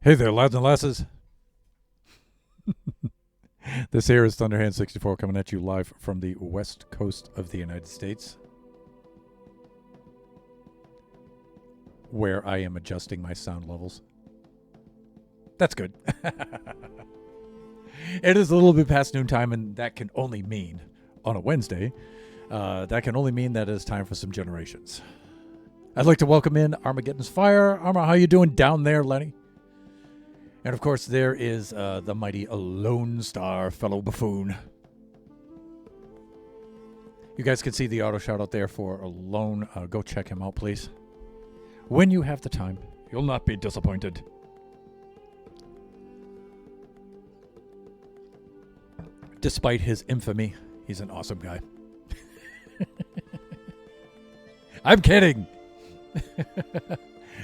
Hey there, lads and lasses. This here is Thunderhand64 coming at you live from the west coast of the United States, where I am adjusting my sound levels. That's good. It is a little bit past noontime, and that can only mean, on a Wednesday, that can only mean that it is time for some generations. I'd like to welcome in Armageddon's Fire. Arma, how you doing down there, Lenny? And of course, there is the mighty Lone Star fellow buffoon. You guys can see the auto shout out there for Alone. Go check him out, please. When you have the time, you'll not be disappointed. Despite his infamy, he's an awesome guy. I'm kidding.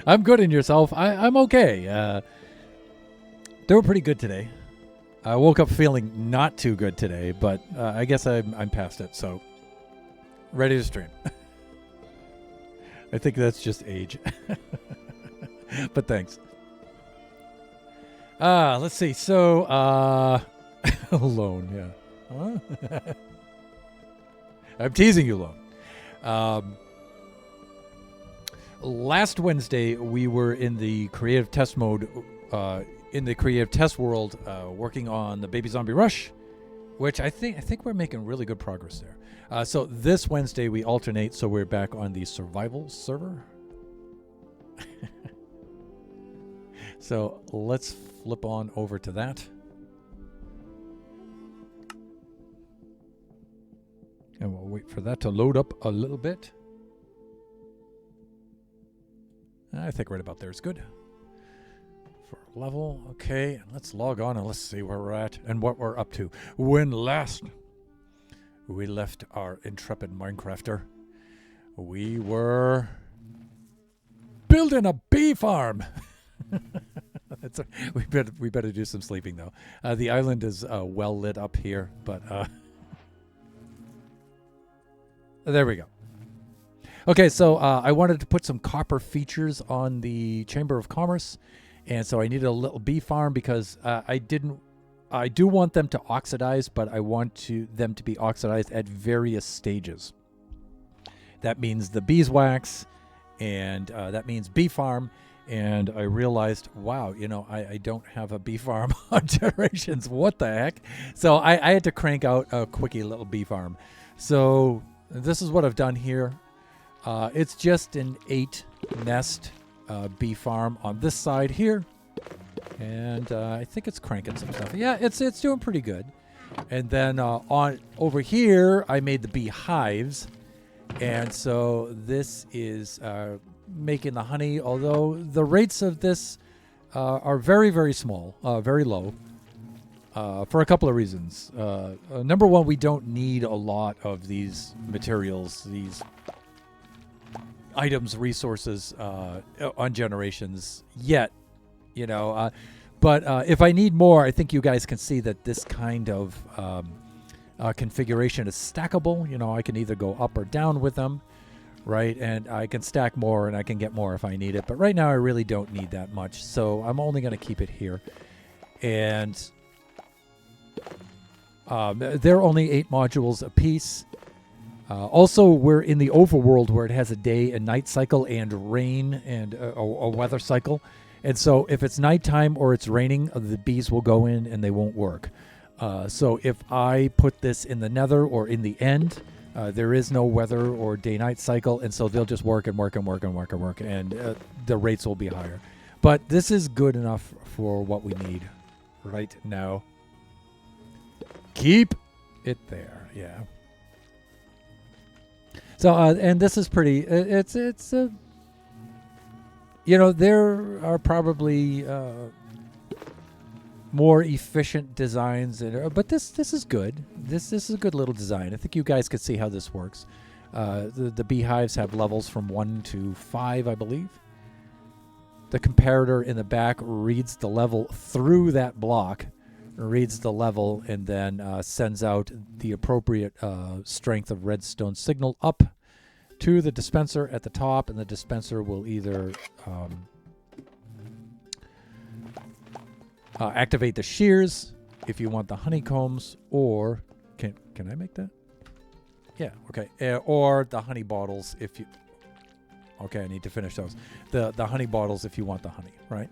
I'm good in yourself. I'm okay. They were pretty good today. I woke up feeling not too good today, but I guess I'm past it, so ready to stream. I think that's just age. But thanks. Let's see. So, Alone, yeah. Huh? I'm teasing you, Lone. Last Wednesday, we were in the creative test mode, in the creative test world, working on the Baby Zombie Rush, which I think we're making really good progress there. So this Wednesday we alternate, so we're back on the survival server. So let's flip on over to that. And we'll wait for that to load up a little bit. I think right about there is good. For level, okay, and let's log on and let's see where we're at and what we're up to. When last we left our intrepid Minecrafter, we were building a bee farm. We better do some sleeping though. The island is well lit up here, but there we go. Okay, so I wanted to put some copper features on the Chamber of Commerce. And so I needed a little bee farm because I do want them to oxidize, but I want them to be oxidized at various stages. That means the beeswax, and that means bee farm. And I realized, wow, I don't have a bee farm on Generations. What the heck? So I had to crank out a quickie little bee farm. So this is what I've done here. It's just an 8 nest bee farm on this side here, and I think it's cranking some stuff. Yeah, it's doing pretty good. And then on over here, I made the bee hives, and so this is making the honey. Although the rates of this are very, very small, very low, for a couple of reasons. Number one, we don't need a lot of these materials, these items, resources on Generations yet, but if I need more, I think you guys can see that this kind of configuration is stackable. I can either go up or down with them, right? And I can stack more and I can get more if I need it. But right now I really don't need that much, so I'm only going to keep it here. And they're only 8 modules a piece. Also, we're in the overworld where it has a day and night cycle and rain and a weather cycle. And so if it's nighttime or it's raining, the bees will go in and they won't work. So if I put this in the nether or in the end, there is no weather or day-night cycle. And so they'll just work and work and work and work and work. And the rates will be higher. But this is good enough for what we need right now. Keep it there. Yeah. So, and this is pretty, there are probably more efficient designs, but this is good. This is a good little design. I think you guys could see how this works. The beehives have levels from 1 to 5, I believe. The comparator in the back reads the level through that block, reads the level, and then sends out the appropriate strength of redstone signal up to the dispenser at the top, and the dispenser will either Activate the shears if you want the honeycombs, or can I make that? Yeah, okay. Or the honey bottles if you... Okay, I need to finish those. The honey bottles if you want the honey, right?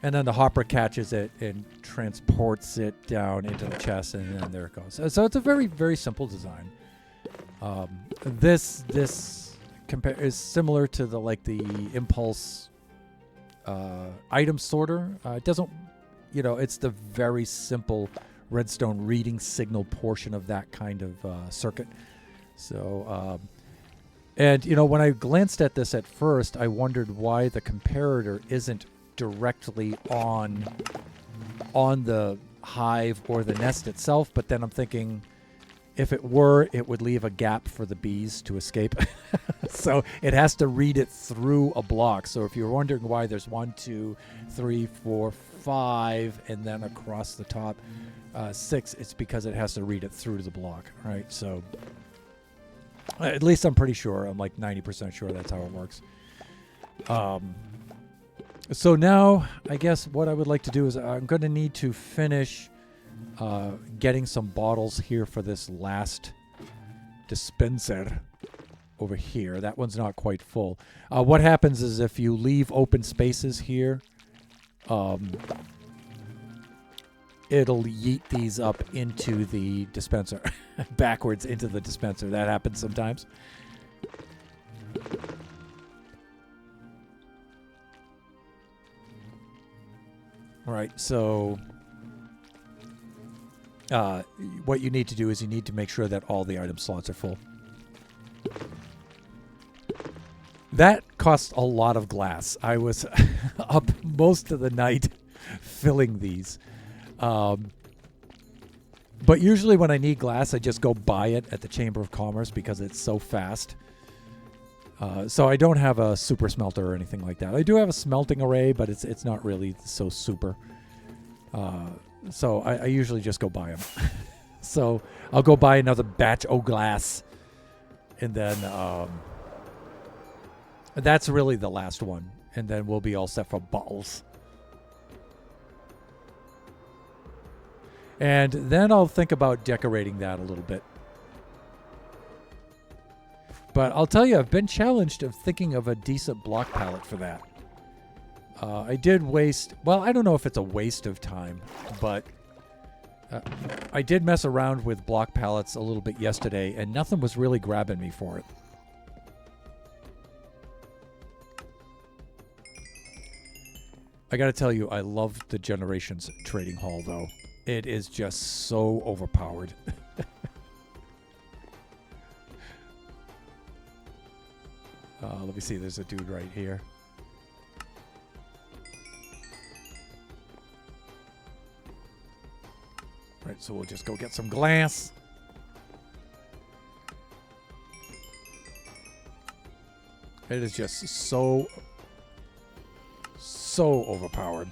And then the hopper catches it and transports it down into the chest, and then there it goes. So it's a very, very simple design. This is similar to the Impulse item sorter. It doesn't, it's the very simple redstone reading signal portion of that kind of circuit. So, and when I glanced at this at first, I wondered why the comparator isn't directly on the hive or the nest itself. But then I'm thinking, if it were, it would leave a gap for the bees to escape. So it has to read it through a block. So if you're wondering why there's 1, 2, 3, 4, 5, and then across the top 6, it's because it has to read it through to the block, right? So at least I'm pretty sure. I'm like 90% sure that's how it works. So now I guess what I would like to do is I'm going to need to finish getting some bottles here for this last dispenser over here. That one's not quite full. What happens is if you leave open spaces here, it'll yeet these up into the dispenser, backwards into the dispenser. That happens sometimes. All right, so what you need to do is you need to make sure that all the item slots are full. That cost a lot of glass. I was up most of the night filling these. But usually when I need glass, I just go buy it at the Chamber of Commerce because it's so fast. So I don't have a super smelter or anything like that. I do have a smelting array, but it's not really so super. So I usually just go buy them. So I'll go buy another batch of glass, and then that's really the last one, and then we'll be all set for bottles. And then I'll think about decorating that a little bit. But I'll tell you, I've been challenged of thinking of a decent block palette for that. I did waste... Well, I don't know if it's a waste of time, but I did mess around with block palettes a little bit yesterday, and nothing was really grabbing me for it. I gotta tell you, I love the Generations Trading Hall, though. It is just so overpowered. Let me see, there's a dude right here. Right, so we'll just go get some glass. It is just so overpowered.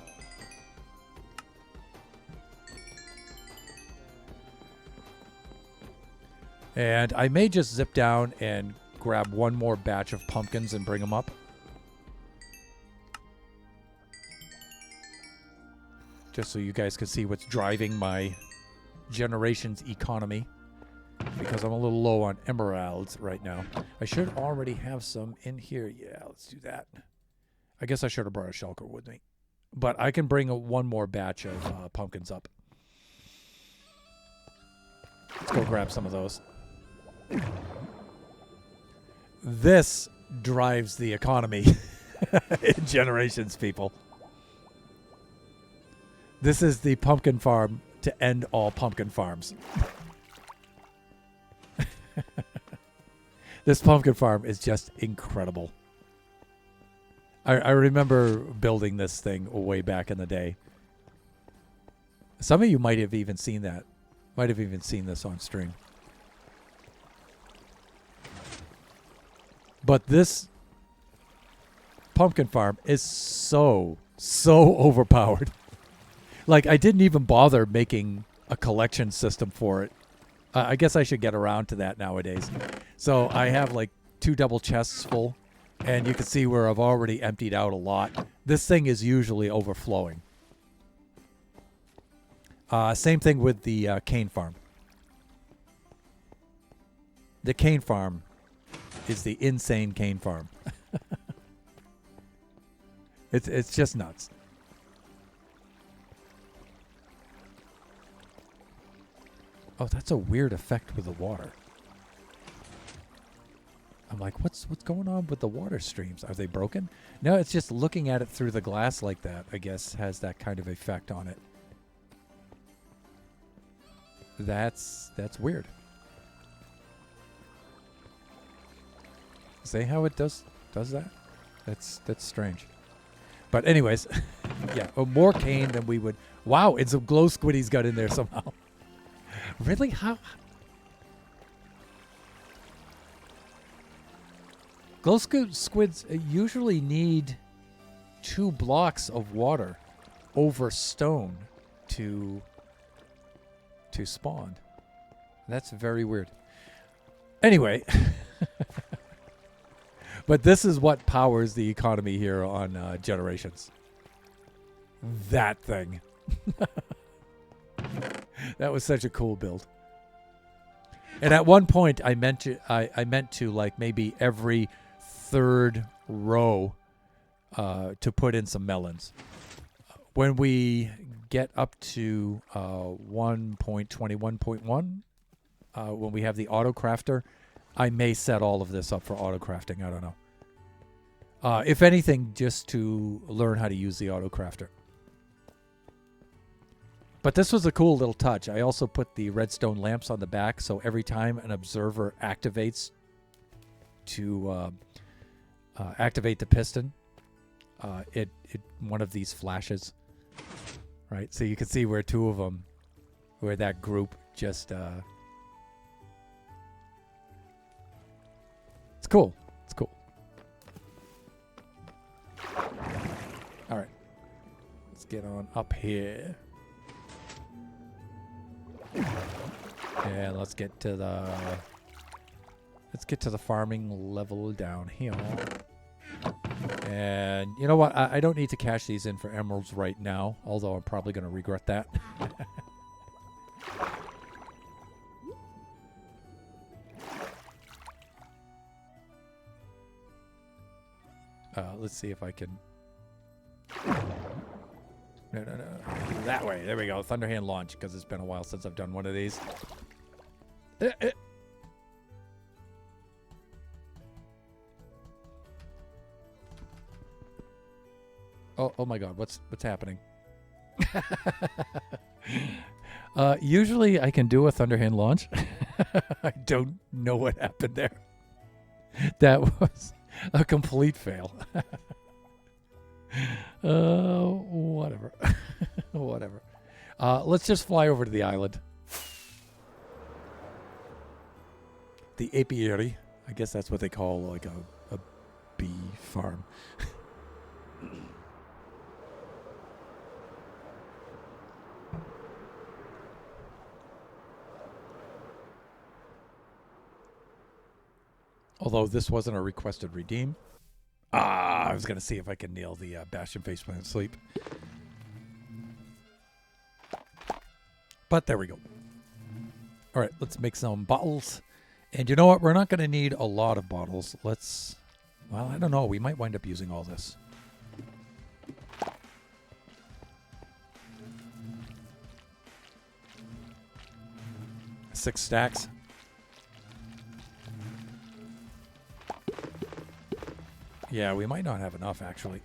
And I may just zip down and grab one more batch of pumpkins and bring them up. Just so you guys can see what's driving my Generations economy. Because I'm a little low on emeralds right now. I should already have some in here. Yeah, let's do that. I guess I should have brought a shulker with me. But I can bring one more batch of pumpkins up. Let's go grab some of those. This drives the economy in Generations, people. This is the pumpkin farm to end all pumpkin farms. This pumpkin farm is just incredible. I remember building this thing way back in the day. Some of you might have even seen that. Might have even seen this on stream. But this pumpkin farm is so overpowered. Like, I didn't even bother making a collection system for it. I guess I should get around to that nowadays. So I have like 2 double chests full, and you can see where I've already emptied out a lot. This thing is usually overflowing. Same thing with the cane farm. The cane farm is the insane cane farm. It's just nuts. Oh, that's a weird effect with the water. I'm like, what's going on with the water streams? Are they broken? No, it's just looking at it through the glass like that, I guess, has that kind of effect on it. That's weird. See how it does that? That's strange. But anyways, yeah, more cane than we would. Wow, and some glow squiddies got in there somehow. Really? How? Glow squids usually need 2 blocks of water over stone to spawn. That's very weird. Anyway, but this is what powers the economy here on Generations. That thing. That was such a cool build. And at one point, I meant to like maybe every 3rd row to put in some melons. When we get up to 1.21.1, when we have the auto crafter, I may set all of this up for auto crafting. I don't know. If anything, just to learn how to use the auto crafter. But this was a cool little touch. I also put the redstone lamps on the back, so every time an observer activates to activate the piston, it one of these flashes, right? So you can see where 2 of them, where that group just it's cool. It's cool. All right, let's get on up here. Yeah, let's get to the farming level down here. And you know what? I don't need to cash these in for emeralds right now, although I'm probably going to regret that. Let's see if I can. No. That way. There we go. Thunderhand launch, because it's been a while since I've done one of these. Oh my God. What's happening? Usually I can do a Thunderhand launch. I don't know what happened there. That was a complete fail. Whatever. Whatever. Let's just fly over to the island. The apiary. I guess that's what they call like a bee farm. Although this wasn't a requested redeem. I was going to see if I could nail the Bastion Faceplant Sleep. But there we go. All right, let's make some bottles. And you know what? We're not going to need a lot of bottles. Let's... Well, I don't know. We might wind up using all this. Six stacks. Yeah, we might not have enough, actually.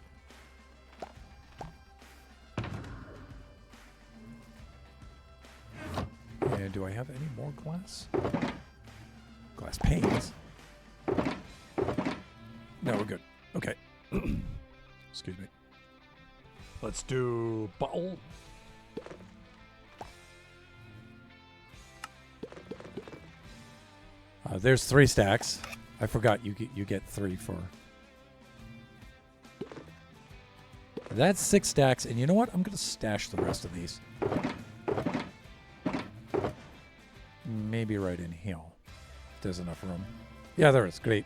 And do I have any more glass? Glass panes? No, we're good. Okay. Excuse me. Let's do bottle. There's 3 stacks. I forgot you get 3 for... That's 6 stacks, and you know what? I'm going to stash the rest of these. Maybe right in here. If there's enough room. Yeah, there is. Great.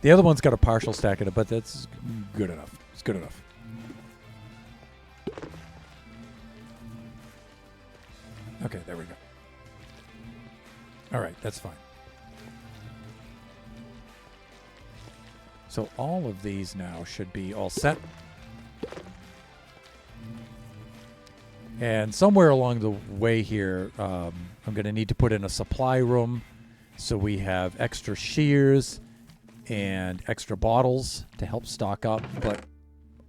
The other one's got a partial stack in it, but that's good enough. It's good enough. Okay, there we go. All right, that's fine. So all of these now should be all set. And somewhere along the way here, I'm going to need to put in a supply room so we have extra shears and extra bottles to help stock up. But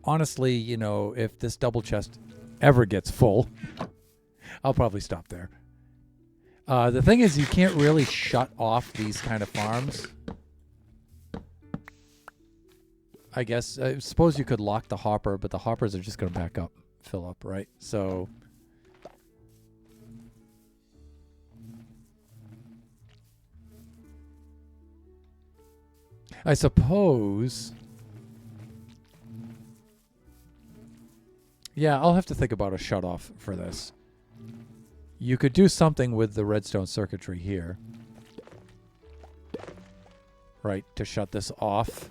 honestly, you know, if this double chest ever gets full, I'll probably stop there. The thing is, you can't really shut off these kind of farms. I guess. I suppose you could lock the hopper, but the hoppers are just going to back up, fill up, right? So I suppose... Yeah, I'll have to think about a shutoff for this. You could do something with the redstone circuitry here. Right, to shut this off.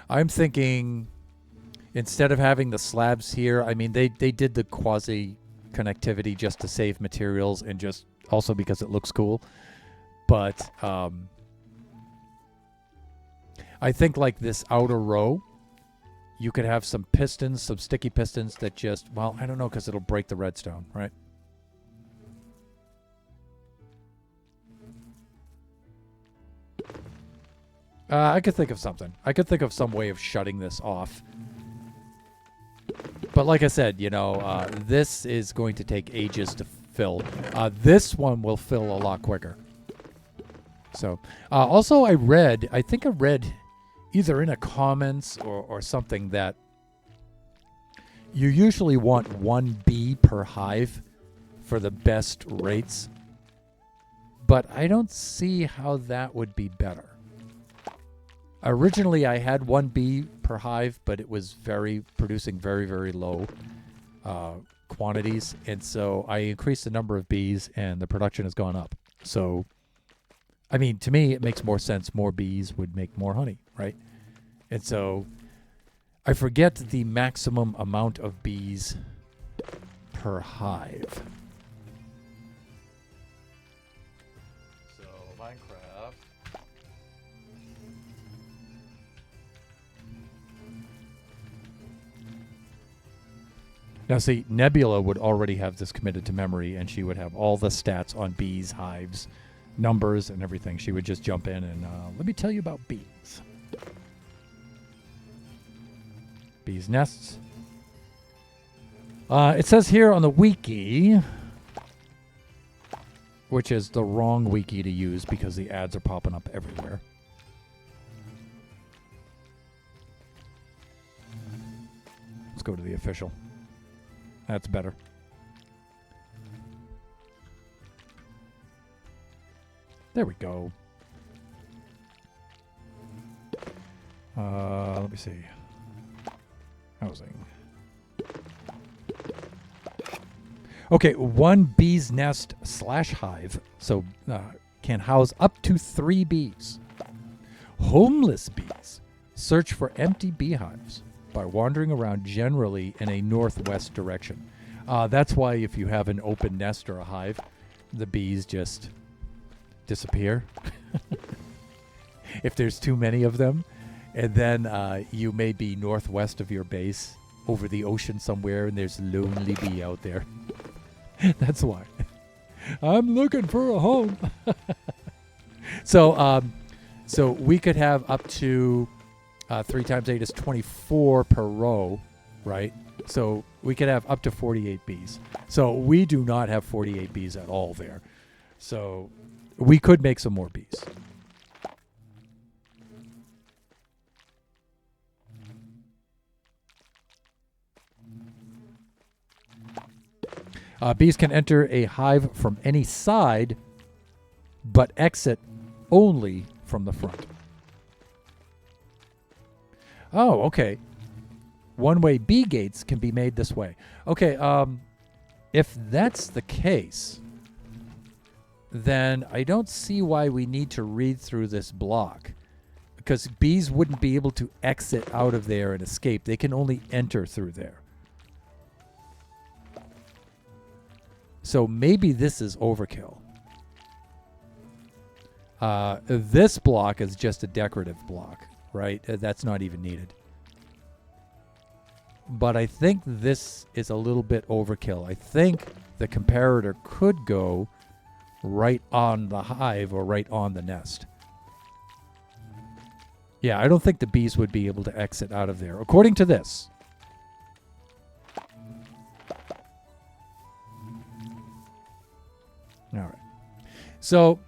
I'm thinking, instead of having the slabs here, I mean, they did the quasi connectivity just to save materials and just also because it looks cool. But I think like this outer row, you could have some pistons, some sticky pistons that just, well, I don't know, because it'll break the redstone, right? I could think of something. I could think of some way of shutting this off. But like I said, you know, this is going to take ages to fill. This one will fill a lot quicker. So, also I think I read either in a comments or something that you usually want 1 bee per hive for the best rates. But I don't see how that would be better. Originally, I had 1 bee per hive, but it was producing very, very low quantities. And so I increased the number of bees and the production has gone up. So, I mean, to me, it makes more sense. More bees would make more honey, right? And so I forget the maximum amount of bees per hive. So, Minecraft. Now, see, Nebula would already have this committed to memory, and she would have all the stats on bees, hives, numbers, and everything. She would just jump in and let me tell you about bees. Bees' nests. It says here on the wiki, which is the wrong wiki to use because the ads are popping up everywhere. Let's go to the official. That's better. There we go. Let me see. Housing. Okay, 1 bee's nest / hive. So can house up to 3 bees. Homeless bees search for empty beehives by wandering around generally in a northwest direction. That's why if you have an open nest or a hive, the bees just disappear. If there's too many of them, and then you may be northwest of your base over the ocean somewhere and there's a lonely bee out there. That's why. I'm looking for a home. So we could have up to 3 times 8 is 24 per row, right? So we could have up to 48 bees. So we do not have 48 bees at all there. So we could make some more bees. Bees can enter a hive from any side, but exit only from the front. Oh, okay. One-way bee gates can be made this way. Okay, if that's the case, then I don't see why we need to read through this block. Because bees wouldn't be able to exit out of there and escape. They can only enter through there. So maybe this is overkill. This block is just a decorative block, right? That's not even needed. But I think this is a little bit overkill. I think the comparator could go right on the hive or right on the nest. Yeah, I don't think the bees would be able to exit out of there, according to this. All right. So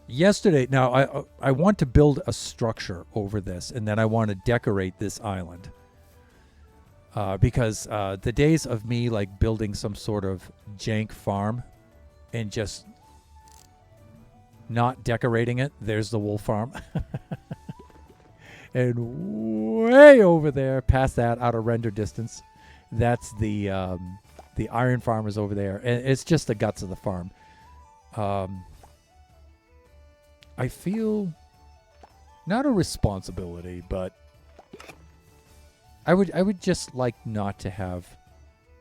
yesterday, now I want to build a structure over this, and then I want to decorate this island. Because the days of me like building some sort of jank farm and just not decorating it, there's the wool farm. And way over there, past that, out of render distance, that's the iron farm is over there. And it's just the guts of the farm. I feel not a responsibility, but I would just like not to have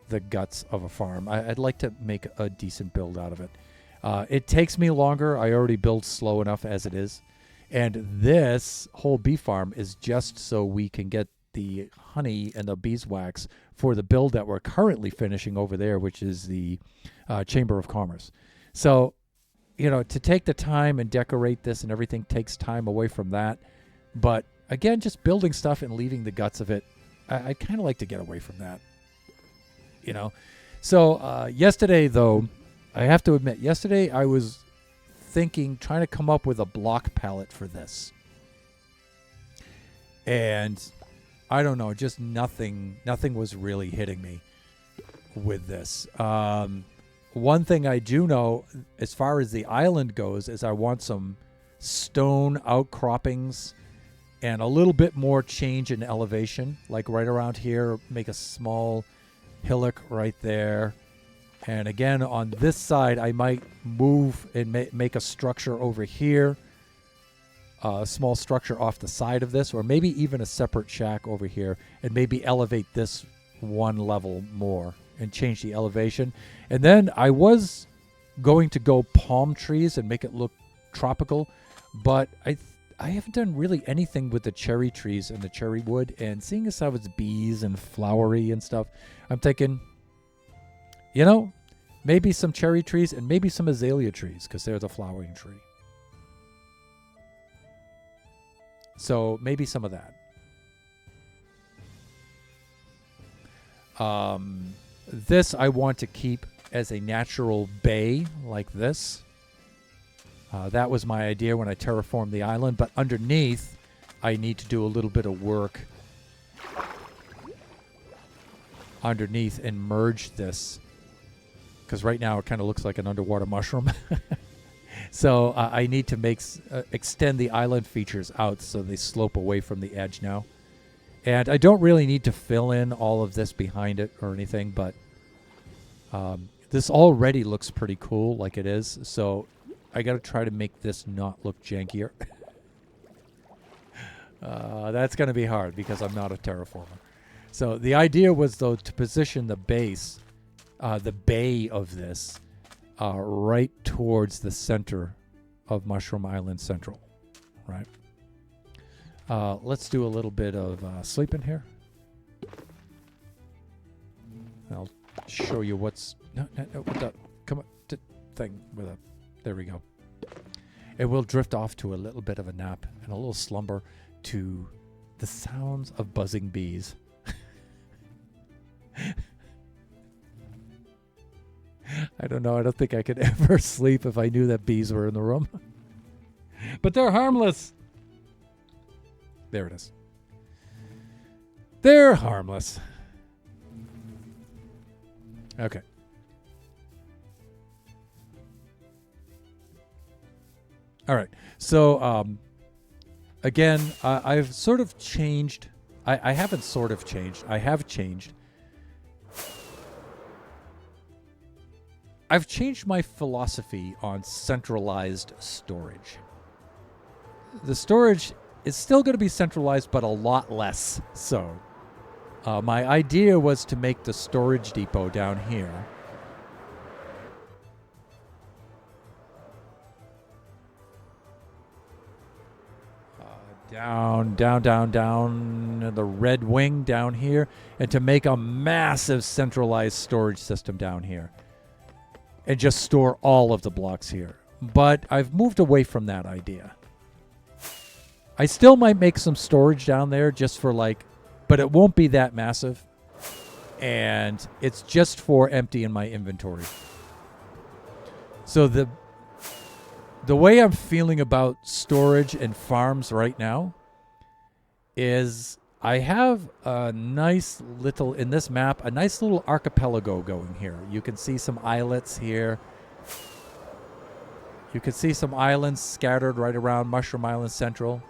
the guts of a farm. I'd like to make a decent build out of it. It takes me longer. I already build slow enough as it is. And this whole bee farm is just so we can get the honey and the beeswax for the build that we're currently finishing over there, which is the Chamber of Commerce. So, to take the time and decorate this and everything takes time away from that. But again, just building stuff and leaving the guts of it, I kind of like to get away from that, So yesterday, though, I have to admit, yesterday I was trying to come up with a block palette for this. And I don't know, just nothing was really hitting me with this. One thing I do know, as far as the island goes, is I want some stone outcroppings and a little bit more change in elevation, like right around here, make a small hillock right there. And again, on this side, I might move and make a structure over here, a small structure off the side of this, or maybe even a separate shack over here, and maybe elevate this one level more and change the elevation. And then I was going to go palm trees and make it look tropical, but I haven't done really anything with the cherry trees and the cherry wood, and seeing as how it's bees and flowery and stuff, I'm thinking, maybe some cherry trees and maybe some azalea trees, because they're the flowering tree. So maybe some of that. This I want to keep as a natural bay like this. That was my idea when I terraformed the island, but underneath I need to do a little bit of work underneath and merge this, because right now it kind of looks like an underwater mushroom. So I need to extend the island features out so they slope away from the edge now. And I don't really need to fill in all of this behind it or anything, but this already looks pretty cool like it is. So I got to try to make this not look jankier. That's going to be hard because I'm not a terraformer. So the idea was, though, to position the base, the bay of this, right towards the center of Mushroom Island Central, right? Let's do a little bit of sleeping here. I'll show you what's... No, what the... Come on, thing with a... There we go. And we'll drift off to a little bit of a nap and a little slumber to the sounds of buzzing bees. I don't know. I don't think I could ever sleep if I knew that bees were in the room. But they're harmless. There it is. They're harmless. Okay. All right. So, again, I've sort of changed. I haven't sort of changed. I have changed. I've changed my philosophy on centralized storage. The storage is still going to be centralized, but a lot less so. My idea was to make the storage depot down here down, down, down, down the red wing down here, and to make a massive centralized storage system down here and just store all of the blocks here. But I've moved away from that idea. I still might make some storage down there just for like, but it won't be that massive. And it's just for emptying my inventory. So the way I'm feeling about storage and farms right now is I have a nice little, in this map, a nice little archipelago going here. You can see some islets here. You can see some islands scattered right around Mushroom Island Central.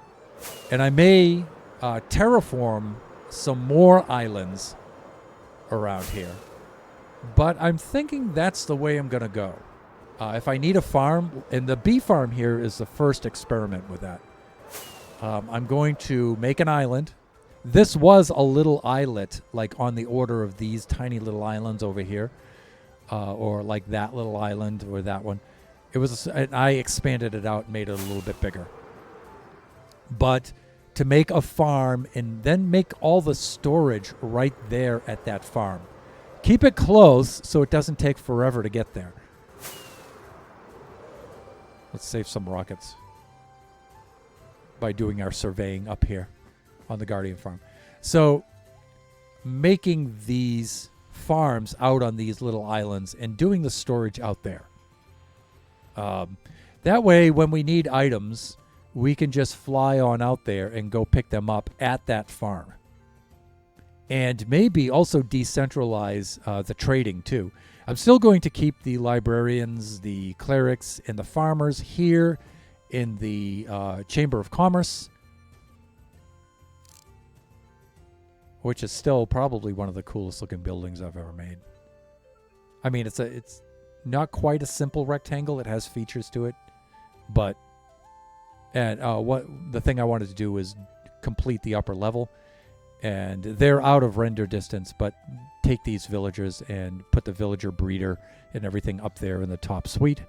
And I may terraform some more islands around here. But I'm thinking that's the way I'm going to go. If I need a farm, and the bee farm here is the first experiment with that. I'm going to make an island. This was a little islet, like on the order of these tiny little islands over here, or like that little island or that one. It was. I expanded it out and made it a little bit bigger. But to make a farm and then make all the storage right there at that farm. Keep it close so it doesn't take forever to get there. Let's save some rockets by doing our surveying up here on the Guardian farm. So making these farms out on these little islands and doing the storage out there. That way, when we need items, we can just fly on out there and go pick them up at that farm. And maybe also decentralize the trading too. I'm still going to keep the librarians, the clerics, and the farmers here in the Chamber of Commerce, which is still probably one of the coolest looking buildings I've ever made. I mean, it's not quite a simple rectangle. It has features to it, but what the thing I wanted to do was complete the upper level, and they're out of render distance, but take these villagers and put the villager breeder and everything up there in the top suite.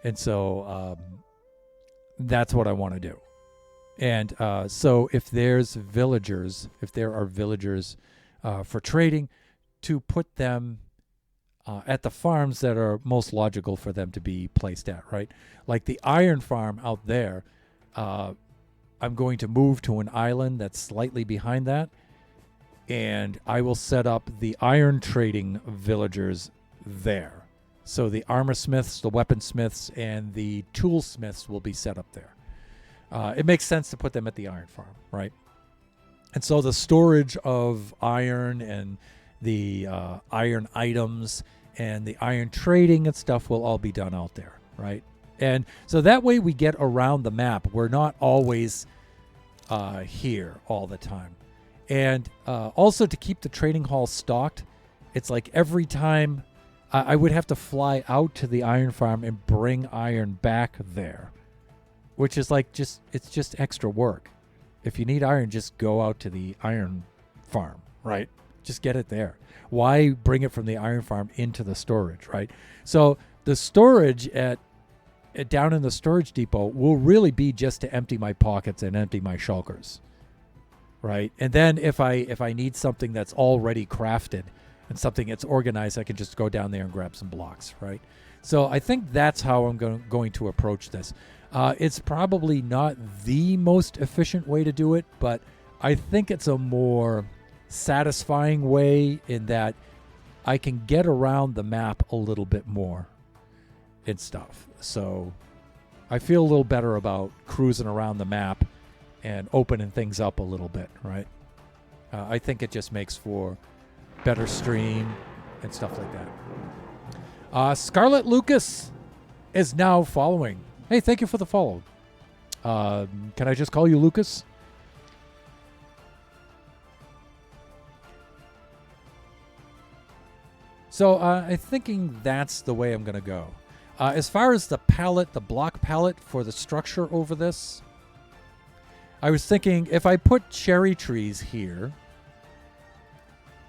And so that's what I want to do. And so if there are villagers for trading, to put them at the farms that are most logical for them to be placed at, right? Like the iron farm out there, I'm going to move to an island that's slightly behind that, and I will set up the iron trading villagers there. So the armor smiths, the weaponsmiths, and the toolsmiths will be set up there. It makes sense to put them at the iron farm, right? And so the storage of iron and the iron items and the iron trading and stuff will all be done out there, right? And so that way we get around the map. We're not always here all the time. And also to keep the trading hall stocked, it's like every time I would have to fly out to the iron farm and bring iron back there, which is like it's just extra work. If you need iron, just go out to the iron farm, right? Just get it there. Why bring it from the iron farm into the storage, right? So the storage down in the storage depot will really be just to empty my pockets and empty my shulkers, right? And then if I need something that's already crafted and something that's organized, I can just go down there and grab some blocks, right? So I think that's how I'm going to approach this. It's probably not the most efficient way to do it, but I think it's a more satisfying way in that I can get around the map a little bit more and stuff. So I feel a little better about cruising around the map and opening things up a little bit, right? I think it just makes for better stream and stuff like that. Scarlett Lucas is now following. Hey, thank you for the follow. Can I just call you Lucas? So I'm thinking that's the way I'm going to go. As far as the palette, the block palette for the structure over this, I was thinking if I put cherry trees here,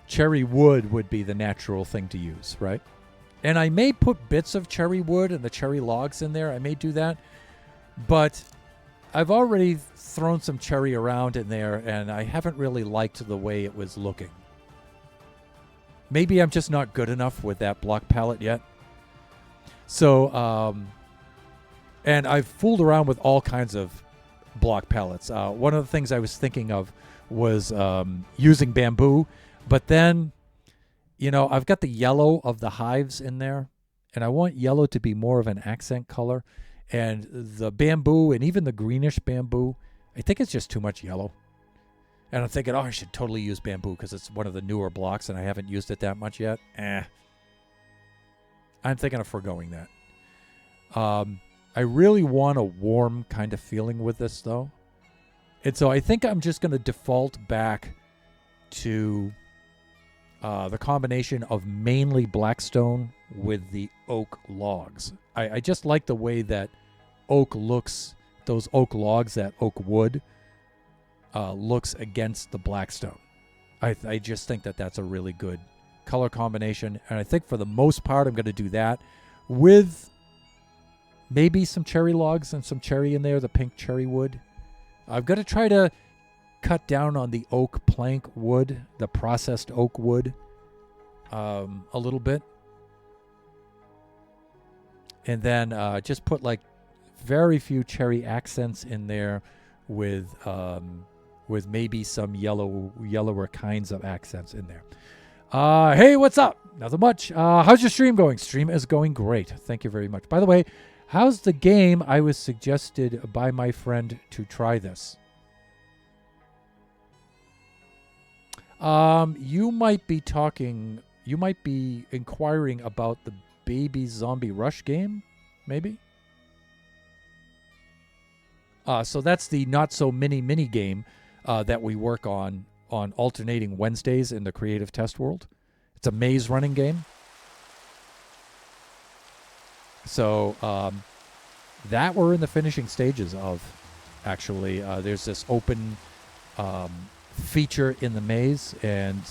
cherry wood would be the natural thing to use, right? And I may put bits of cherry wood and the cherry logs in there. I may do that. But I've already thrown some cherry around in there, and I haven't really liked the way it was looking. Maybe I'm just not good enough with that block palette yet. So, and I've fooled around with all kinds of block palettes. One of the things I was thinking of was using bamboo, but then, you know, I've got the yellow of the hives in there, and I want yellow to be more of an accent color. And the bamboo, and even the greenish bamboo, I think it's just too much yellow. And I'm thinking, oh, I should totally use bamboo because it's one of the newer blocks and I haven't used it that much yet. I'm thinking of foregoing that. I really want a warm kind of feeling with this, though. And so I think I'm just going to default back to the combination of mainly blackstone with the oak logs. I just like the way that oak looks, those oak logs, that oak wood looks against the blackstone. I just think that that's a really good color combination. And I think for the most part, I'm going to do that with maybe some cherry logs and some cherry in there, the pink cherry wood. I've got to try to cut down on the oak plank wood, the processed oak wood, a little bit. And then just put like very few cherry accents in there with maybe some yellower kinds of accents in there. Hey, what's up? Nothing much. How's your stream going? Stream is going great. Thank you very much. By the way, how's the game? I was suggested by my friend to try this. You might be inquiring about the Baby Zombie Rush game, maybe? So that's the not so mini game that we work on alternating Wednesdays in the Creative Test World. It's a maze running game. So that we're in the finishing stages of, actually. There's this open feature in the maze, and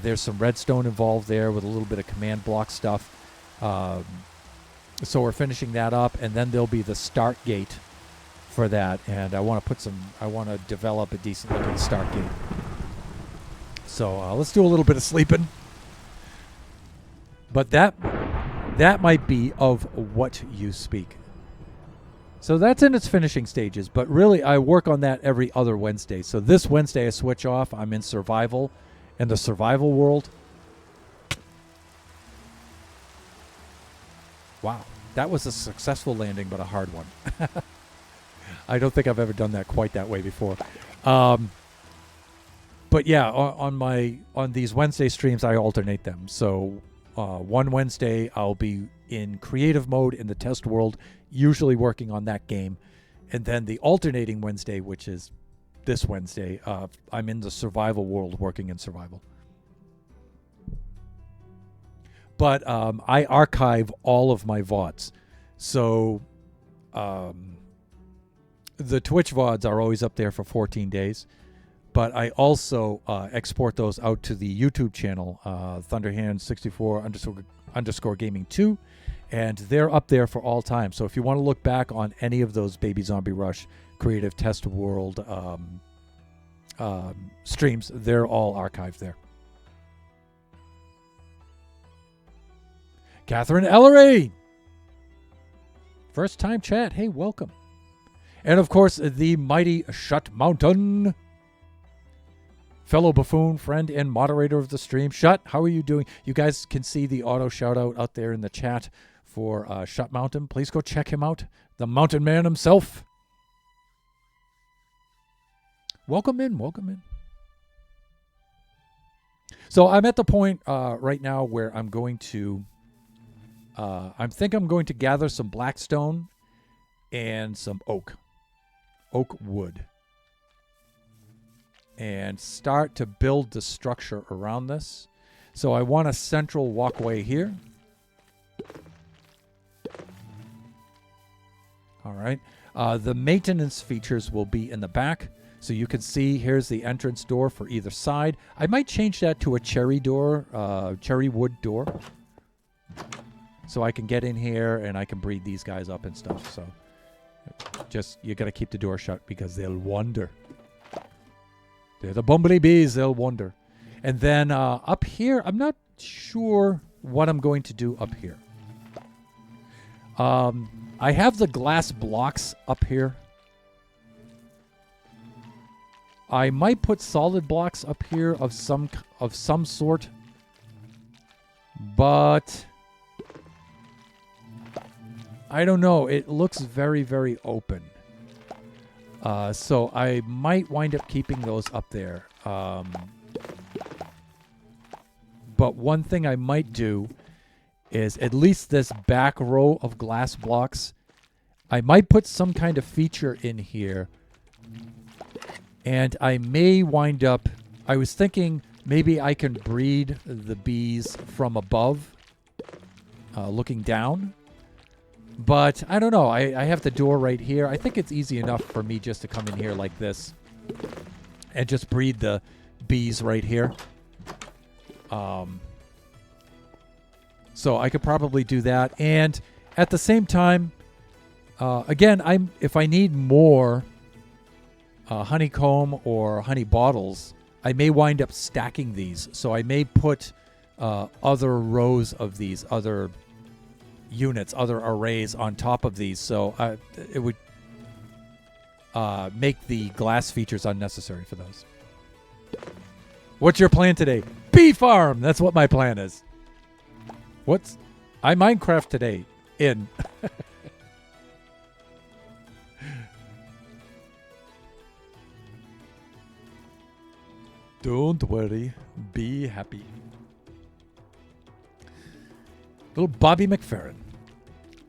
there's some redstone involved there with a little bit of command block stuff. So we're finishing that up, and then there'll be the start gate for that, and I want to develop a decent looking start gate. So let's do a little bit of sleeping. But that might be of what you speak. So that's in its finishing stages, but really I work on that every other Wednesday. So this Wednesday I switch off. I'm in survival, in the survival world. Wow, that was a successful landing, but a hard one. I don't think I've ever done that quite that way before. But yeah, on these Wednesday streams, I alternate them. So one Wednesday, I'll be in creative mode in the test world, usually working on that game. And then the alternating Wednesday, which is this Wednesday, I'm in the survival world working in survival. But I archive all of my VODs. So the Twitch VODs are always up there for 14 days. But I also export those out to the YouTube channel, Thunderhand64_Gaming2. And they're up there for all time. So if you want to look back on any of those Baby Zombie Rush Creative Test World streams, they're all archived there. Catherine Ellery, first time chat. Hey, welcome. And of course, the mighty Shut Mountain, fellow buffoon, friend, and moderator of the stream. Shut, how are you doing? You guys can see the auto shout out there in the chat for Shut Mountain. Please go check him out, the mountain man himself. Welcome in, welcome in. So I'm at the point right now where I'm going to I'm going to gather some blackstone and some oak wood, and start to build the structure around this. So I want a central walkway here. All right. The maintenance features will be in the back. So you can see here's the entrance door for either side. I might change that to a cherry door, cherry wood door. So I can get in here and I can breed these guys up and stuff. So Just, you got to keep the door shut because they'll wander. They're the bumblebees, they'll wander. And then up here, I'm not sure what I'm going to do up here. I have the glass blocks up here. I might put solid blocks up here of some sort. But I don't know. It looks very, very open. So I might wind up keeping those up there. But one thing I might do is at least this back row of glass blocks, I might put some kind of feature in here. And I may wind up, I was thinking maybe I can breed the bees from above, looking down. But I don't know. I have the door right here. I think it's easy enough for me just to come in here like this and just breed the bees right here. So I could probably do that. And at the same time, again, if I need more honeycomb or honey bottles, I may wind up stacking these. So I may put other rows of these, other units, other arrays on top of these. So it would make the glass features unnecessary for those. What's your plan today? Bee farm! That's what my plan is. I Minecraft today in... Don't worry. Be happy. Little Bobby McFerrin.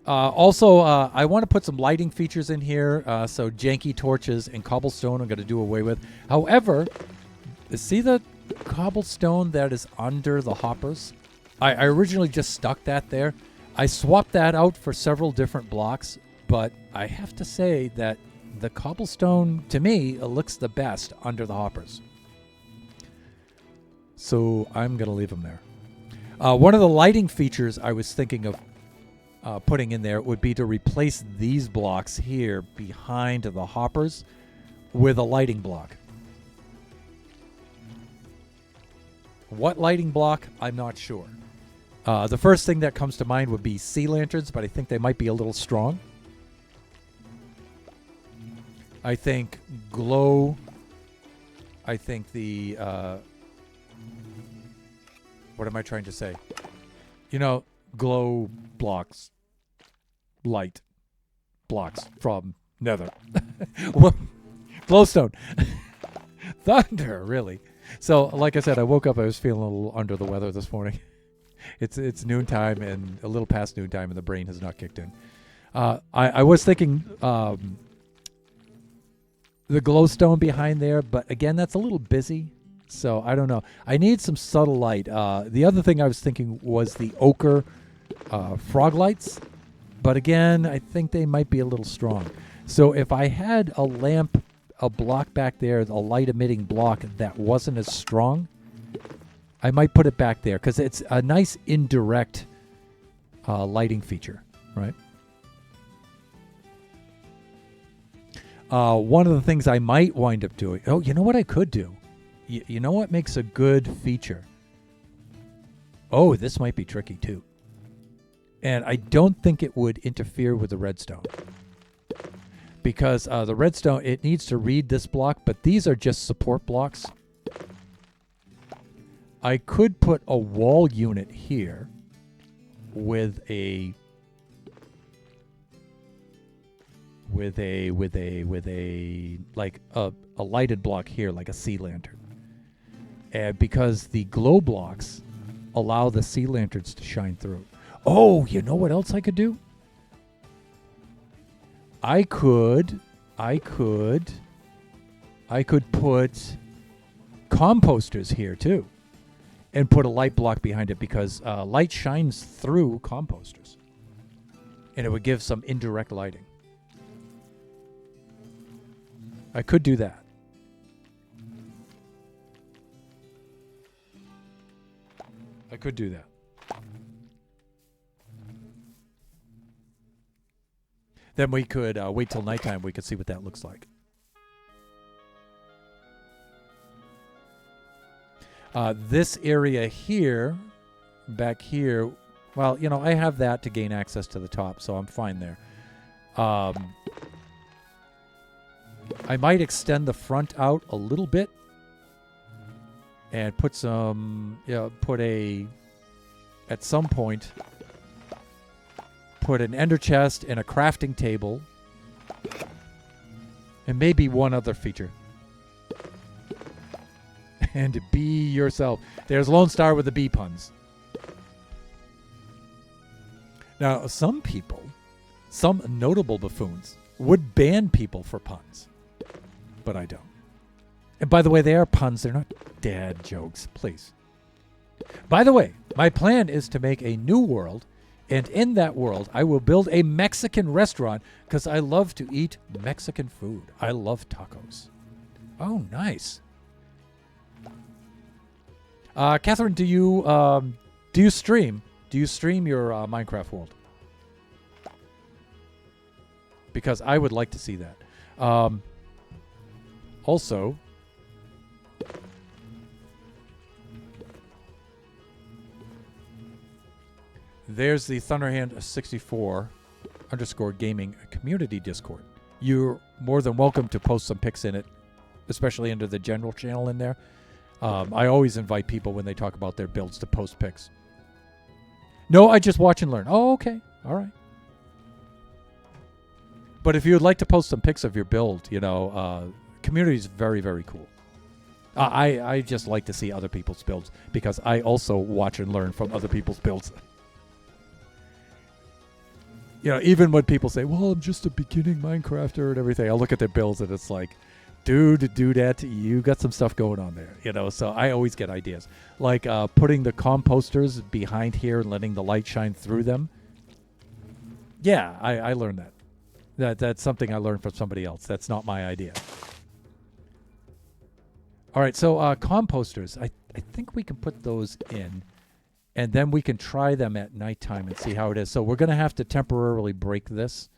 Also, I want to put some lighting features in here. So janky torches and cobblestone I'm going to do away with. However, see the cobblestone that is under the hoppers? I originally just stuck that there. I swapped that out for several different blocks, but I have to say that the cobblestone, to me, looks the best under the hoppers. So I'm going to leave them there. One of the lighting features I was thinking of putting in there would be to replace these blocks here behind the hoppers with a lighting block. What lighting block? I'm not sure. The first thing that comes to mind would be sea lanterns, but I think they might be a little strong. I think glow. I think the... what am I trying to say? Glow blocks. Light blocks from Nether. Glowstone. Thunder, really. So, like I said, I woke up, I was feeling a little under the weather this morning. It's noontime and a little past noontime and the brain has not kicked in. I was thinking the glowstone behind there, but again, that's a little busy. So I don't know. I need some subtle light. The other thing I was thinking was the ochre frog lights. But again, I think they might be a little strong. So if I had a lamp, a block back there, a light emitting block that wasn't as strong, I might put it back there because it's a nice indirect lighting feature, right? One of the things I might wind up doing... Oh, you know what I could do? You know what makes a good feature? Oh, this might be tricky too. And I don't think it would interfere with the redstone. Because the redstone, it needs to read this block, but these are just support blocks. I could put a wall unit here with a like a lighted block here, like a sea lantern. And because the glow blocks allow the sea lanterns to shine through. Oh, you know what else I could do? I could put composters here too, and put a light block behind it because light shines through composters, and it would give some indirect lighting. I could do that. I could do that. Then we could wait till nighttime. We could see what that looks like. This area here, back here, well, you know, I have that to gain access to the top, so I'm fine there. I might extend the front out a little bit and put some, at some point, put an ender chest and a crafting table and maybe one other feature. And be yourself. There's Lone Star with the bee puns. Now, some people, some notable buffoons, would ban people for puns. But I don't. And by the way, they are puns. They're not dad jokes. Please. By the way, my plan is to make a new world. And in that world, I will build a Mexican restaurant because I love to eat Mexican food. I love tacos. Oh, nice. Catherine, do you stream? Do you stream your Minecraft world? Because I would like to see that. Also, there's the Thunderhand64 _ gaming community Discord. You're more than welcome to post some pics in it, especially under the general channel in there. I always invite people when they talk about their builds to post pics. No, I just watch and learn. Oh, okay. All right. But if you would like to post some pics of your build, you know, community is very, very cool. I just like to see other people's builds because I also watch and learn from other people's builds. You know, even when people say, well, I'm just a beginning Minecrafter and everything, I'll look at their builds and it's like, dude, you got some stuff going on there, you know, so I always get ideas. Like putting the composters behind here and letting the light shine through them. Yeah, I learned that. That's something I learned from somebody else. That's not my idea. All right, so composters, I think we can put those in, and then we can try them at nighttime and see how it is. So we're going to have to temporarily break this.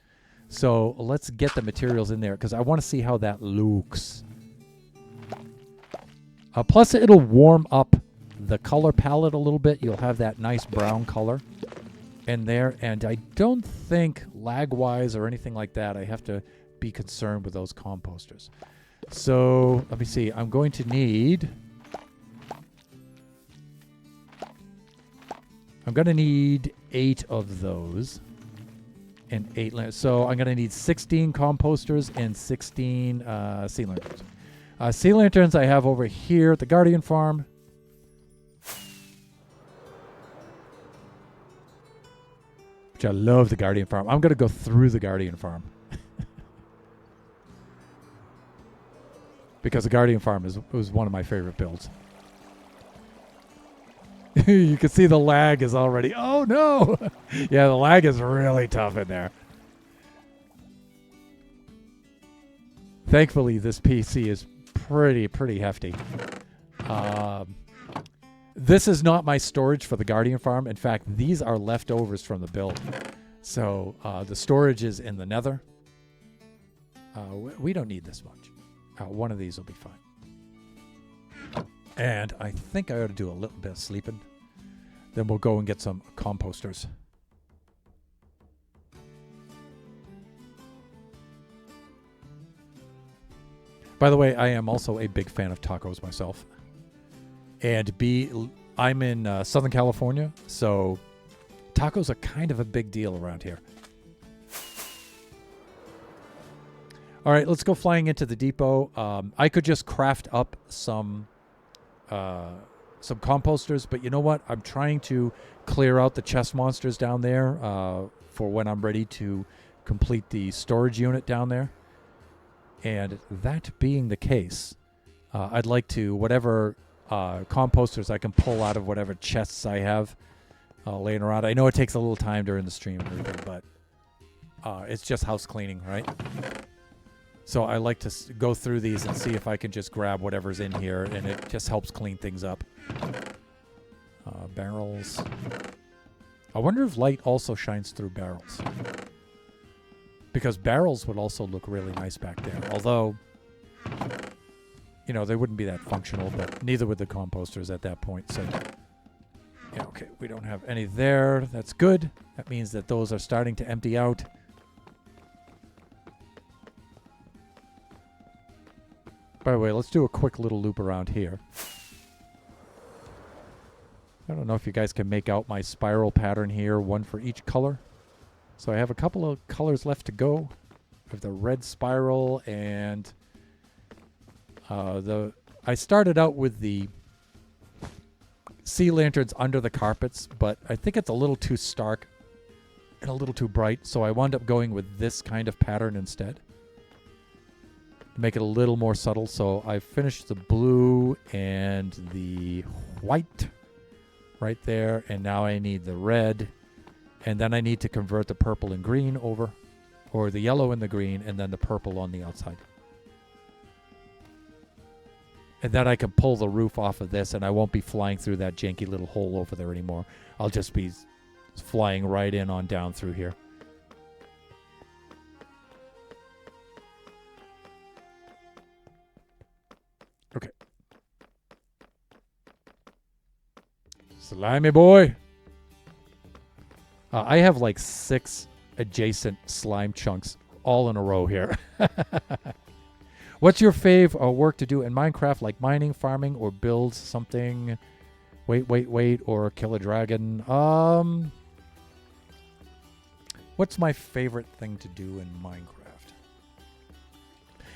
So let's get the materials in there because I want to see how that looks. Plus, it'll warm up the color palette a little bit. You'll have that nice brown color in there. And I don't think lag-wise or anything like that, I have to be concerned with those composters. So let me see. I'm going to need 8 of those. And 8 so I'm going to need 16 composters and 16 sea lanterns. Sea lanterns I have over here at the Guardian Farm. Which I love the Guardian Farm. I'm going to go through the Guardian Farm. Because the Guardian Farm was one of my favorite builds. You can see the lag is already... Oh, no! Yeah, the lag is really tough in there. Thankfully, this PC is pretty hefty. This is not my storage for the Guardian Farm. In fact, these are leftovers from the build. So, the storage is in the nether. We don't need this much. One of these will be fine. And I think I ought to do a little bit of sleeping. Then we'll go and get some composters. By the way, I am also a big fan of tacos myself. And I'm in Southern California, so tacos are kind of a big deal around here. All right, let's go flying into the depot. I could just craft up some composters, but you know what? I'm trying to clear out the chest monsters down there for when I'm ready to complete the storage unit down there. And that being the case, I'd like to, whatever composters I can pull out of whatever chests I have laying around. I know it takes a little time during the stream and everything, but it's just house cleaning, right? So I like to go through these and see if I can just grab whatever's in here, and it just helps clean things up. Barrels. I wonder if light also shines through barrels. because barrels would also look really nice back there. Although, they wouldn't be that functional, but neither would the composters at that point. So, yeah, okay, we don't have any there. That's good. That means that those are starting to empty out. By the way, let's do a quick little loop around here. I don't know if you guys can make out my spiral pattern here, one for each color. So I have a couple of colors left to go. I have the red spiral and I started out with the sea lanterns under the carpets, but I think it's a little too stark and a little too bright, so I wound up going with this kind of pattern instead. Make it a little more subtle. So I finished the blue and the white right there, and now I need the red, and then I need to convert the purple and green over, or the yellow and the green, and then the purple on the outside. And then I can pull the roof off of this, and I won't be flying through that janky little hole over there anymore. I'll just be flying right in on down through here. Okay. Slimy boy. I have like 6 adjacent slime chunks all in a row here. What's your fave work to do in Minecraft, like mining, farming, or build something? Wait, or kill a dragon? What's my favorite thing to do in Minecraft?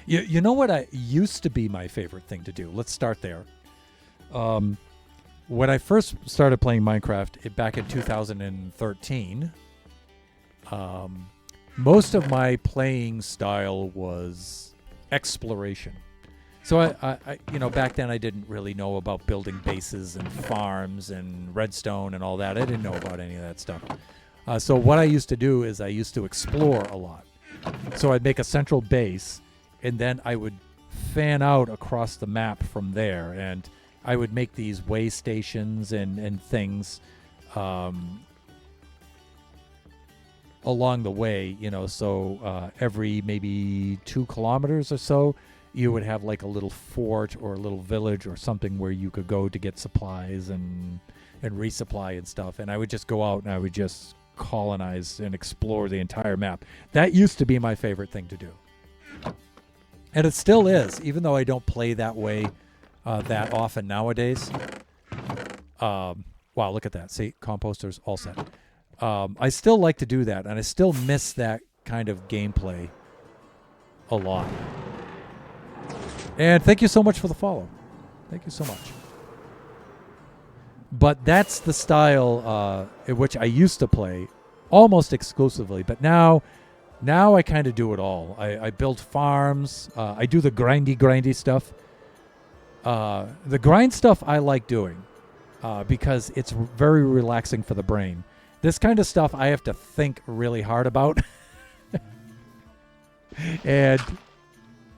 You know what I used to be my favorite thing to do? Let's start there. When I first started playing Minecraft back in 2013, most of my playing style was exploration. So I back then I didn't really know about building bases and farms and redstone and all that. I didn't know about any of that stuff. So what I used to do is I used to explore a lot. So I'd make a central base, and then I would fan out across the map from there, and I would make these way stations and things along the way, so every maybe 2 kilometers or so, you would have like a little fort or a little village or something where you could go to get supplies and resupply and stuff. And I would just go out and I would just colonize and explore the entire map. That used to be my favorite thing to do. And it still is, even though I don't play that way that often nowadays. Wow, look at that. See, composters all set. I still like to do that, and I still miss that kind of gameplay a lot. And thank you so much for the follow. Thank you so much. But that's the style in which I used to play almost exclusively. But now I kind of do it all. I build farms. I do the grindy stuff. The grind stuff I like doing because it's very relaxing for the brain. This kind of stuff I have to think really hard about. and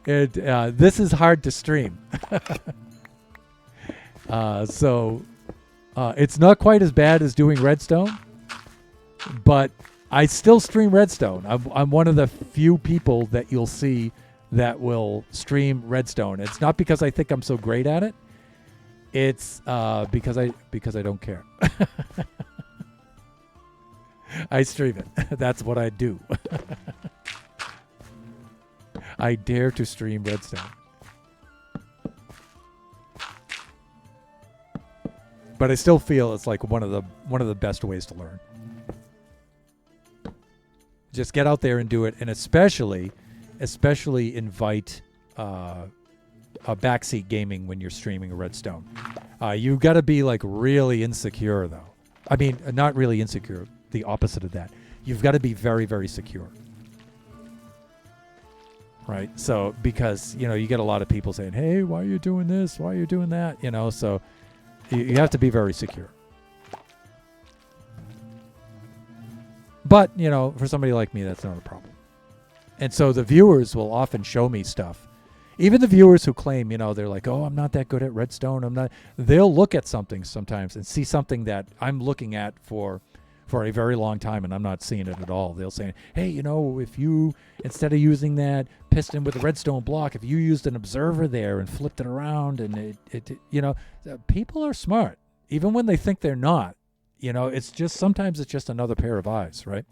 this is hard to stream. So it's not quite as bad as doing Redstone, but I still stream Redstone. I'm one of the few people that you'll see that will stream Redstone. It's not because I think I'm so great at it. It's because I don't care. I stream it. That's what I do. I dare to stream Redstone. But I still feel it's like one of the best ways to learn. Just get out there and do it, and especially invite a backseat gaming when you're streaming Redstone. You got to be like really insecure though. I mean, not really insecure. The opposite of that. You've got to be very, very secure. Right? So because you get a lot of people saying, "Hey, why are you doing this? Why are you doing that?" So you have to be very secure. But, for somebody like me, that's not a problem. And so the viewers will often show me stuff. Even the viewers who claim, they're like, "Oh, I'm not that good at Redstone. I'm not." They'll look at something sometimes and see something that I'm looking at for for a very long time, and I'm not seeing it at all. They'll say, hey, if you, instead of using that piston with a redstone block, if you used an observer there and flipped it around, and people are smart, even when they think they're not. It's just, sometimes it's just another pair of eyes, right?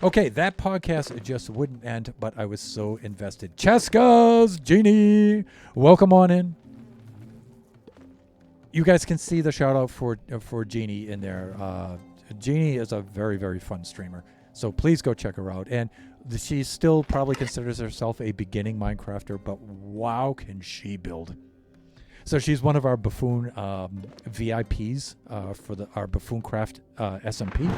Okay, that podcast just wouldn't end, but I was so invested. Cheska's Jeannie, welcome on in. You guys can see the shout out for Jeannie in there. Jeannie is a very, very fun streamer, so please go check her out. And she still probably considers herself a beginning Minecrafter, but wow, can she build. So she's one of our Buffoon VIPs for our Buffoon Craft SMP.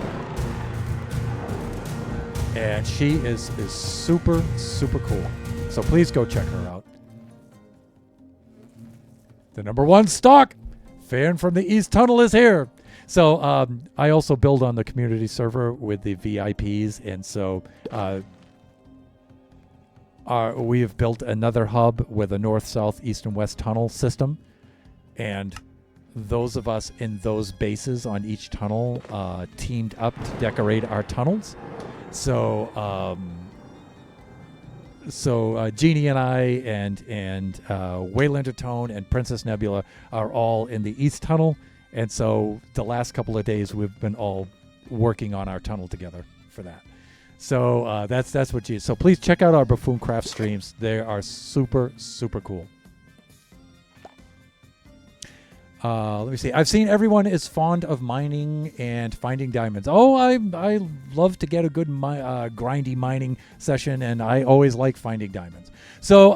And she is super, super cool. So please go check her out. The number one stock fan from the East Tunnel is here. So I also build on the community server with the VIPs. And so we have built another hub with a north, south, east, and west tunnel system. And those of us in those bases on each tunnel teamed up to decorate our tunnels. So, Jeannie and I and Waylander Tone and Princess Nebula are all in the East Tunnel, and so the last couple of days we've been all working on our tunnel together for that. So that's what she is. So please check out our Buffoon Craft streams; they are super, super cool. Let me see. I've seen everyone is fond of mining and finding diamonds. Oh, I love to get a good grindy mining session, and I always like finding diamonds. So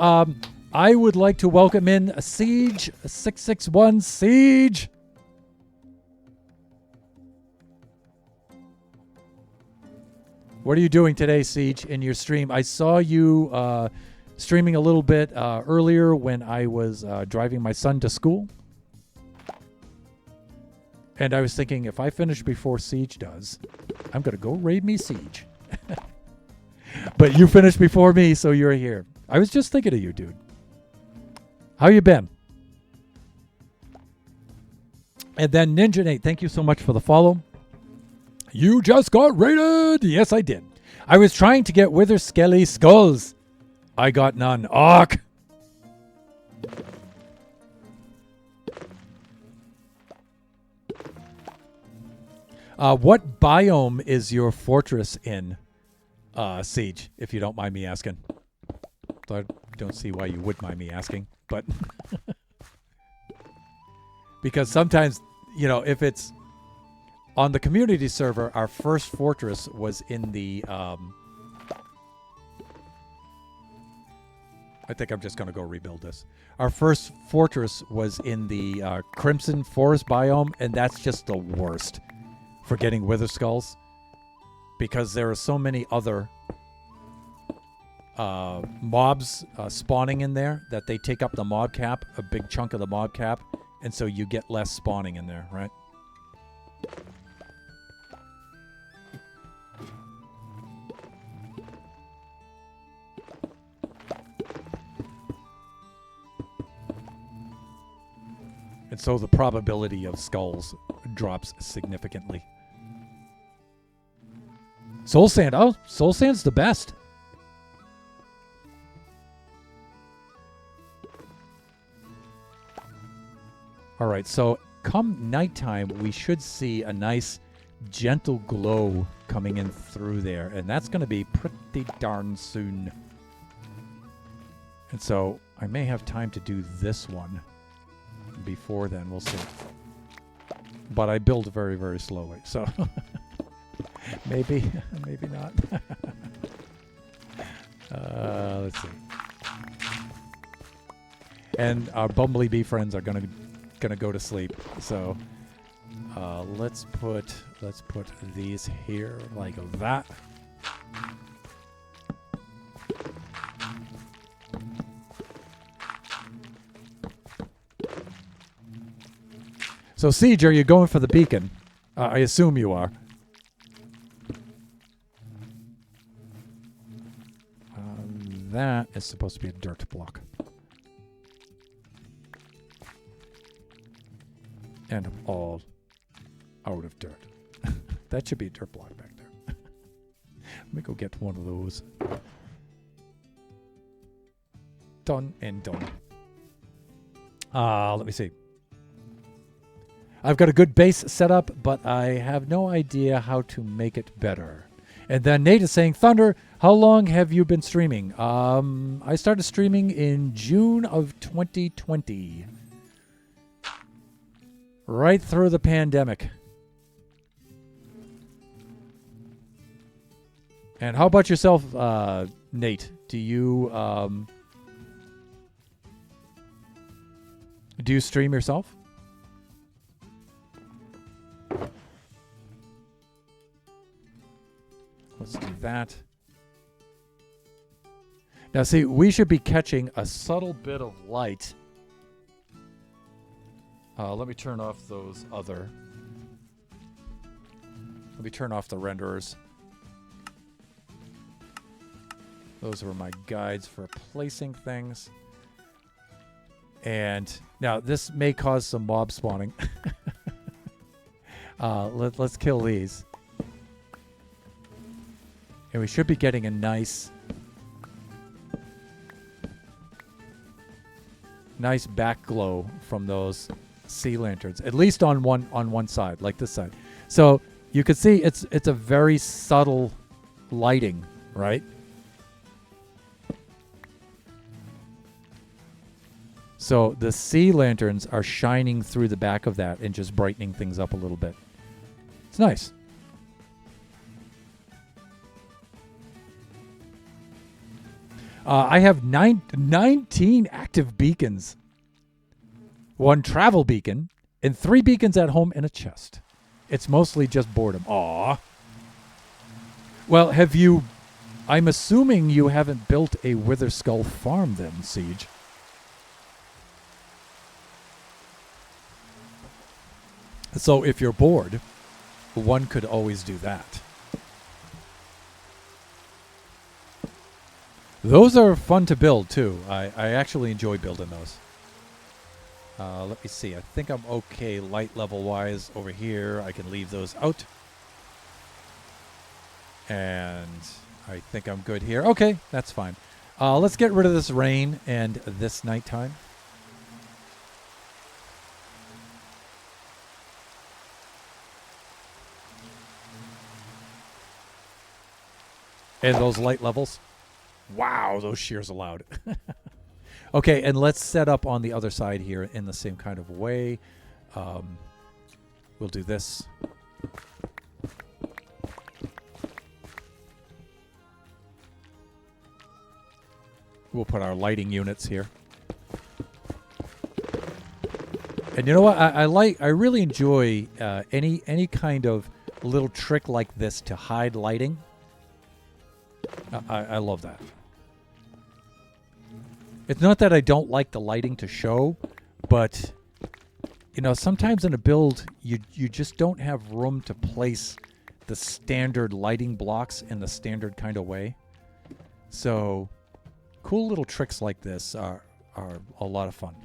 I would like to welcome in Siege 661. Siege. What are you doing today, Siege, in your stream? I saw you streaming a little bit earlier when I was driving my son to school. And I was thinking, if I finish before Siege does, I'm going to go raid me Siege. But you finished before me, so you're here. I was just thinking of you, dude. How you been? And then Ninja Nate, thank you so much for the follow. You just got raided. Yes, I did. I was trying to get Wither Skelly skulls. I got none. Ark. What biome is your fortress in, Siege, if you don't mind me asking? I don't see why you would mind me asking, but... because sometimes, if it's... on the community server, our first fortress was in the... I think I'm just going to go rebuild this. Our first fortress was in the Crimson Forest biome, and that's just the worst for getting Wither Skulls, because there are so many other mobs spawning in there that they take up the mob cap, a big chunk of the mob cap, and so you get less spawning in there, right? And so the probability of skulls drops significantly. Soul Sand. Oh, Soul Sand's the best. All right, so come nighttime, we should see a nice gentle glow coming in through there, and that's going to be pretty darn soon. And so I may have time to do this one before then. We'll see. But I build very, very slowly, so maybe not. Let's see. And our Bumblebee friends are gonna go to sleep. So let's put these here like that. So, Siege, are you going for the beacon? I assume you are. is supposed to be a dirt block. And I'm all out of dirt. That should be a dirt block back there. Let me go get one of those. Done and done. Let me see. I've got a good base set up, but I have no idea how to make it better. And then Nate is saying, Thunder, how long have you been streaming? I started streaming in June of 2020. Right through the pandemic. And how about yourself, Nate? Do you stream yourself? Let's do that. Now, see, we should be catching a subtle bit of light. Let me turn off those other. Let me turn off the renderers. Those are my guides for placing things. And now this may cause some mob spawning. Let's kill these. And we should be getting a nice back glow from those sea lanterns, at least on one side, like this side. So you can see it's a very subtle lighting, right? So the sea lanterns are shining through the back of that and just brightening things up a little bit. It's nice. I have 19 active beacons. 1 travel beacon, and 3 beacons at home in a chest. It's mostly just boredom. Aww. Well, I'm assuming you haven't built a Witherskull farm then, Siege. So if you're bored, one could always do that. Those are fun to build, too. I actually enjoy building those. Let me see. I think I'm okay light level-wise over here. I can leave those out. And I think I'm good here. Okay, that's fine. Let's get rid of this rain and this nighttime. And those light levels. Wow, those shears are loud. Okay, and let's set up on the other side here in the same kind of way. We'll do this. We'll put our lighting units here. And you know what? I really enjoy any kind of little trick like this to hide lighting. I love that. It's not that I don't like the lighting to show, but you know, sometimes in a build you just don't have room to place the standard lighting blocks in the standard kind of way. So cool little tricks like this are a lot of fun.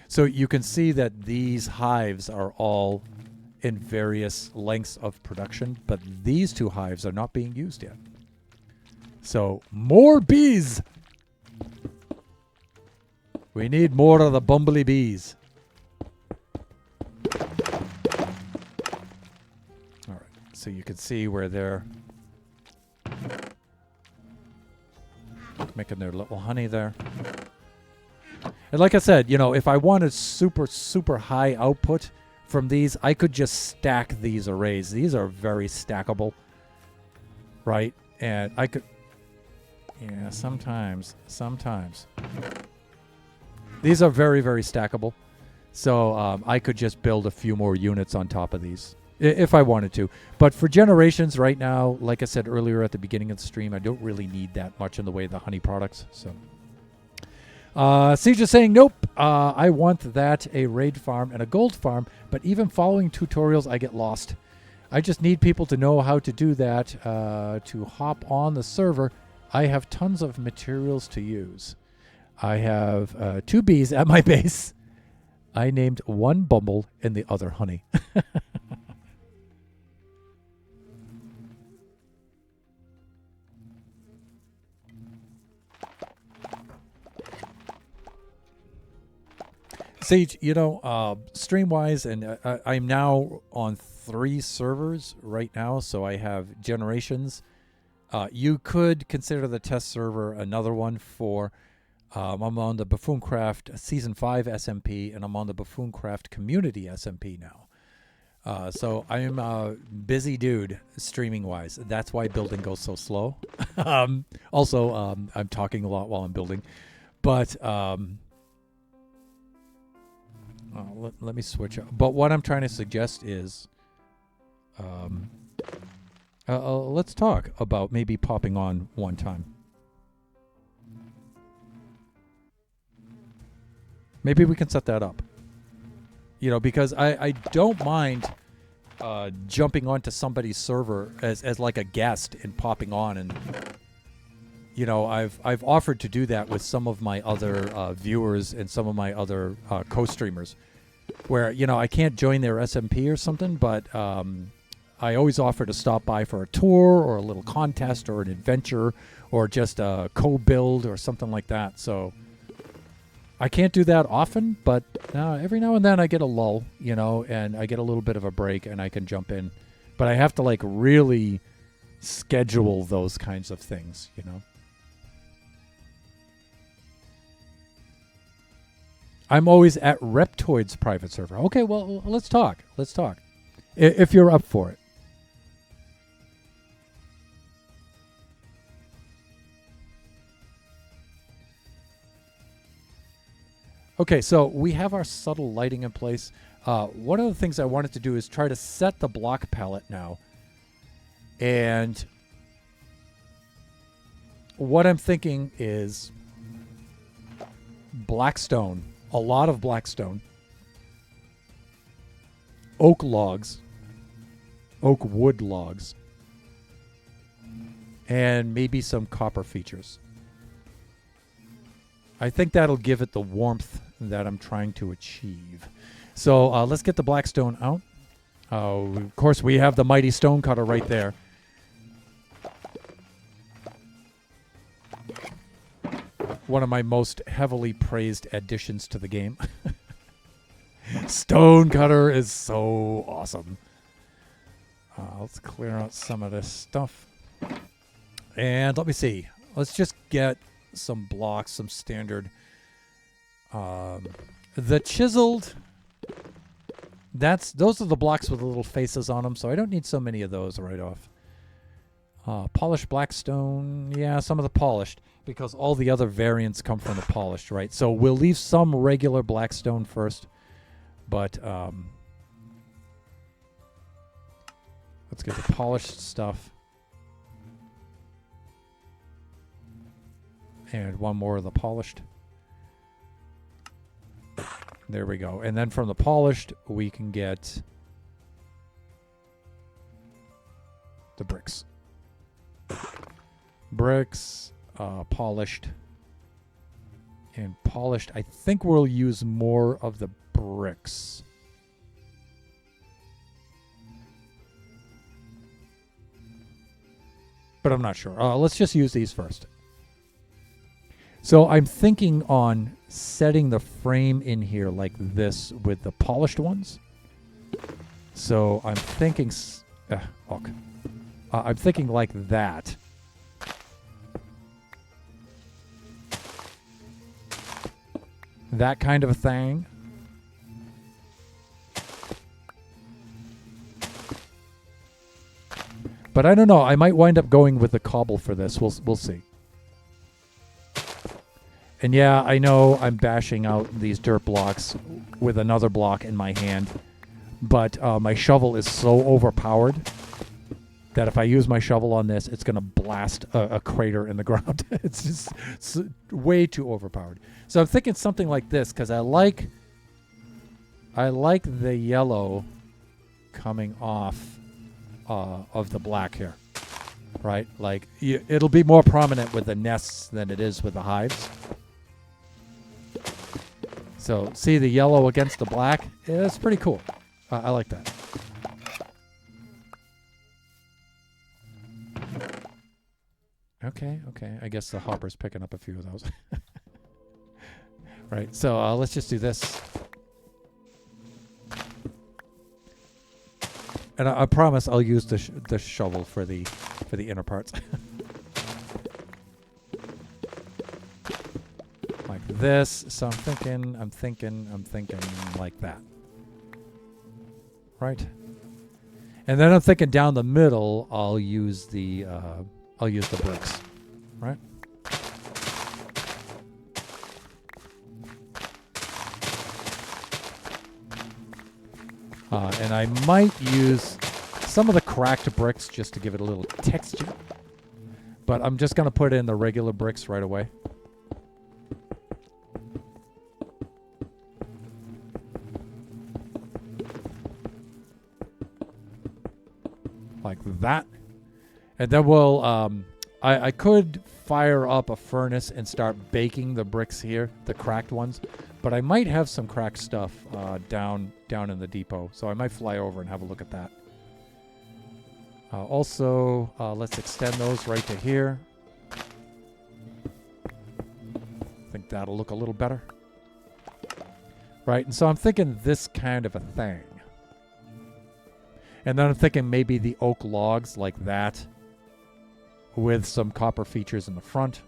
So you can see that these hives are all in various lengths of production, but these 2 hives are not being used yet. So, more bees! We need more of the bumbly bees. Alright, so you can see where they're making their little honey there. And like I said, you know, if I wanted super, super high output from these, I could just stack these arrays. These are very stackable, right? And I could, yeah, sometimes. These are very, very stackable. So I could just build a few more units on top of these if I wanted to. But for generations right now, like I said earlier at the beginning of the stream, I don't really need that much in the way of the honey products. So Siege is saying, nope, I want that, a raid farm and a gold farm, but even following tutorials, I get lost. I just need people to know how to do that to hop on the server. I have tons of materials to use. I have 2 bees at my base. I named one Bumble and the other Honey. Sage, stream-wise, and I'm now on 3 servers right now, so I have Generations. You could consider the test server another one for... I'm on the Buffooncraft Season 5 SMP, and I'm on the Buffooncraft Community SMP now. So I'm a busy dude, streaming-wise. That's why building goes so slow. Also, I'm talking a lot while I'm building. But... let me switch up. But what I'm trying to suggest is, let's talk about maybe popping on one time. Maybe we can set that up. Because I don't mind jumping onto somebody's server as like a guest and popping on, and I've offered to do that with some of my other viewers and some of my other co-streamers, where I can't join their SMP or something, but I always offer to stop by for a tour or a little contest or an adventure or just a co-build or something like that. So I can't do that often, but every now and then I get a lull, and I get a little bit of a break and I can jump in. But I have to really schedule those kinds of things, I'm always at Reptoid's private server. Okay, well, let's talk. If you're up for it. Okay, so we have our subtle lighting in place. One of the things I wanted to do is try to set the block palette now. And what I'm thinking is blackstone. A lot of blackstone, oak logs, oak wood logs, and maybe some copper features. I think that'll give it the warmth that I'm trying to achieve. So let's get the blackstone out. Of course, we have the mighty stone cutter right there. One of my most heavily praised additions to the game. Stonecutter is so awesome. Let's clear out some of this stuff. And let me see. Let's just get some blocks, some standard. The chiseled, those are the blocks with the little faces on them, so I don't need so many of those right off. Polished blackstone, yeah, some of the polished, because all the other variants come from the polished, right? So we'll leave some regular blackstone first, but let's get the polished stuff. And one more of the polished. There we go. And then from the polished, we can get the bricks. Bricks, polished. And polished, I think we'll use more of the bricks. But I'm not sure. Let's just use these first. So I'm thinking on setting the frame in here like this with the polished ones. So I'm thinking, I'm thinking like that. That kind of a thing. But I don't know. I might wind up going with the cobble for this. We'll see. And yeah, I know I'm bashing out these dirt blocks with another block in my hand. But my shovel is so overpowered that if I use my shovel on this, it's going to blast a crater in the ground. It's way too overpowered. So I'm thinking something like this, because I like the yellow coming off of the black here, right? Like it'll be more prominent with the nests than it is with the hives. So see the yellow against the black? Yeah, it's pretty cool. I like that. Okay. I guess the hopper's picking up a few of those. Right. So let's just do this. And I promise I'll use the shovel for the inner parts. Like this. So I'm thinking like that. Right. And then I'm thinking down the middle I'll use the bricks. Right? And I might use some of the cracked bricks just to give it a little texture. But I'm just going to put in the regular bricks right away. Like that. And then we'll, I could fire up a furnace and start baking the bricks here, the cracked ones. But I might have some cracked stuff down in the depot. So I might fly over and have a look at that. Also, let's extend those right to here. I think that'll look a little better. Right, and so I'm thinking this kind of a thing. And then I'm thinking maybe the oak logs like that with some copper features in the front.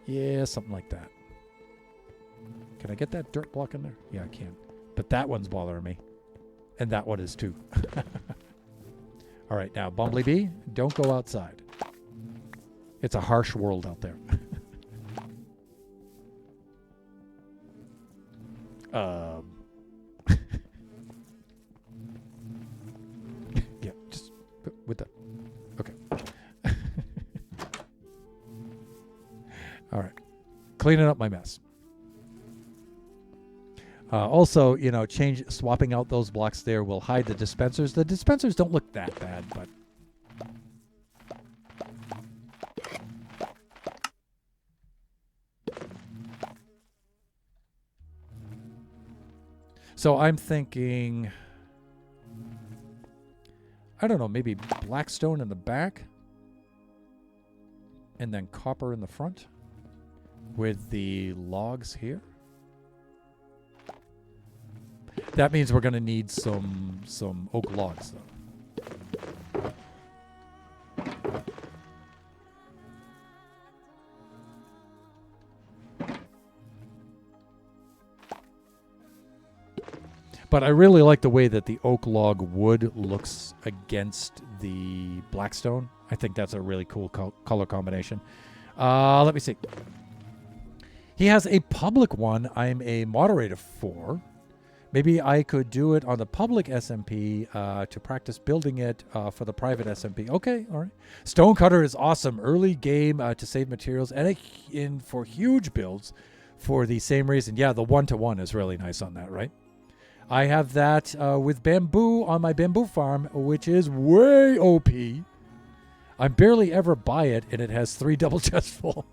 Yeah, something like that. Can I get that dirt block in there? Yeah, I can. But that one's bothering me. And that one is too. All right, now, Bumblebee, don't go outside. It's a harsh world out there. Yeah, just with the... Okay. All right. Cleaning up my mess. Also, you know, swapping out those blocks there will hide the dispensers. The dispensers don't look that bad, but... So I'm thinking... I don't know, maybe black stone in the back? And then copper in the front? With the logs here? That means we're going to need some oak logs, though. But I really like the way that the oak log wood looks against the blackstone. I think that's a really cool color combination. Let me see. He has a public one I'm a moderator for. Maybe I could do it on the public SMP to practice building it for the private SMP. Okay, all right. Stonecutter is awesome. Early game to save materials and in for huge builds for the same reason. Yeah, the 1-to-1 is really nice on that, right? I have that with bamboo on my bamboo farm, which is way OP. I barely ever buy it, and it has 3 double chests full.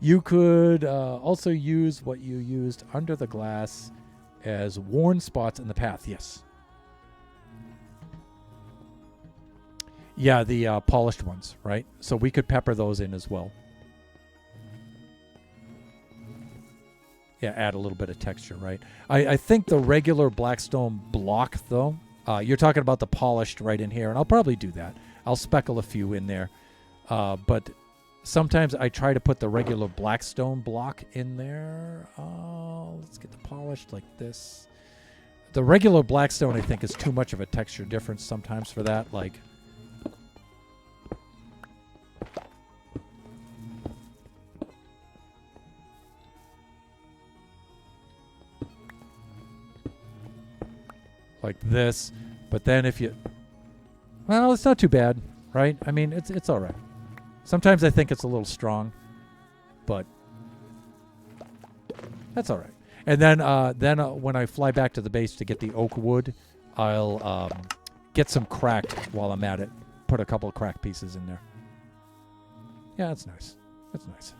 You could also use what you used under the glass as worn spots in the path. Yes. Yeah, the polished ones, right? So we could pepper those in as well. Yeah, add a little bit of texture, right? I think the regular blackstone block, though, you're talking about the polished right in here, and I'll probably do that. I'll speckle a few in there. But sometimes I try to put the regular blackstone block in there. Let's get the polished like this. The regular blackstone, I think, is too much of a texture difference sometimes for that. Like... like this, but then if you, well, it's not too bad, right? I mean, it's all right. Sometimes I think it's a little strong, but that's all right. And then when I fly back to the base to get the oak wood, I'll get some cracked while I'm at it. Put a couple of cracked pieces in there. Yeah, that's nice. That's nice.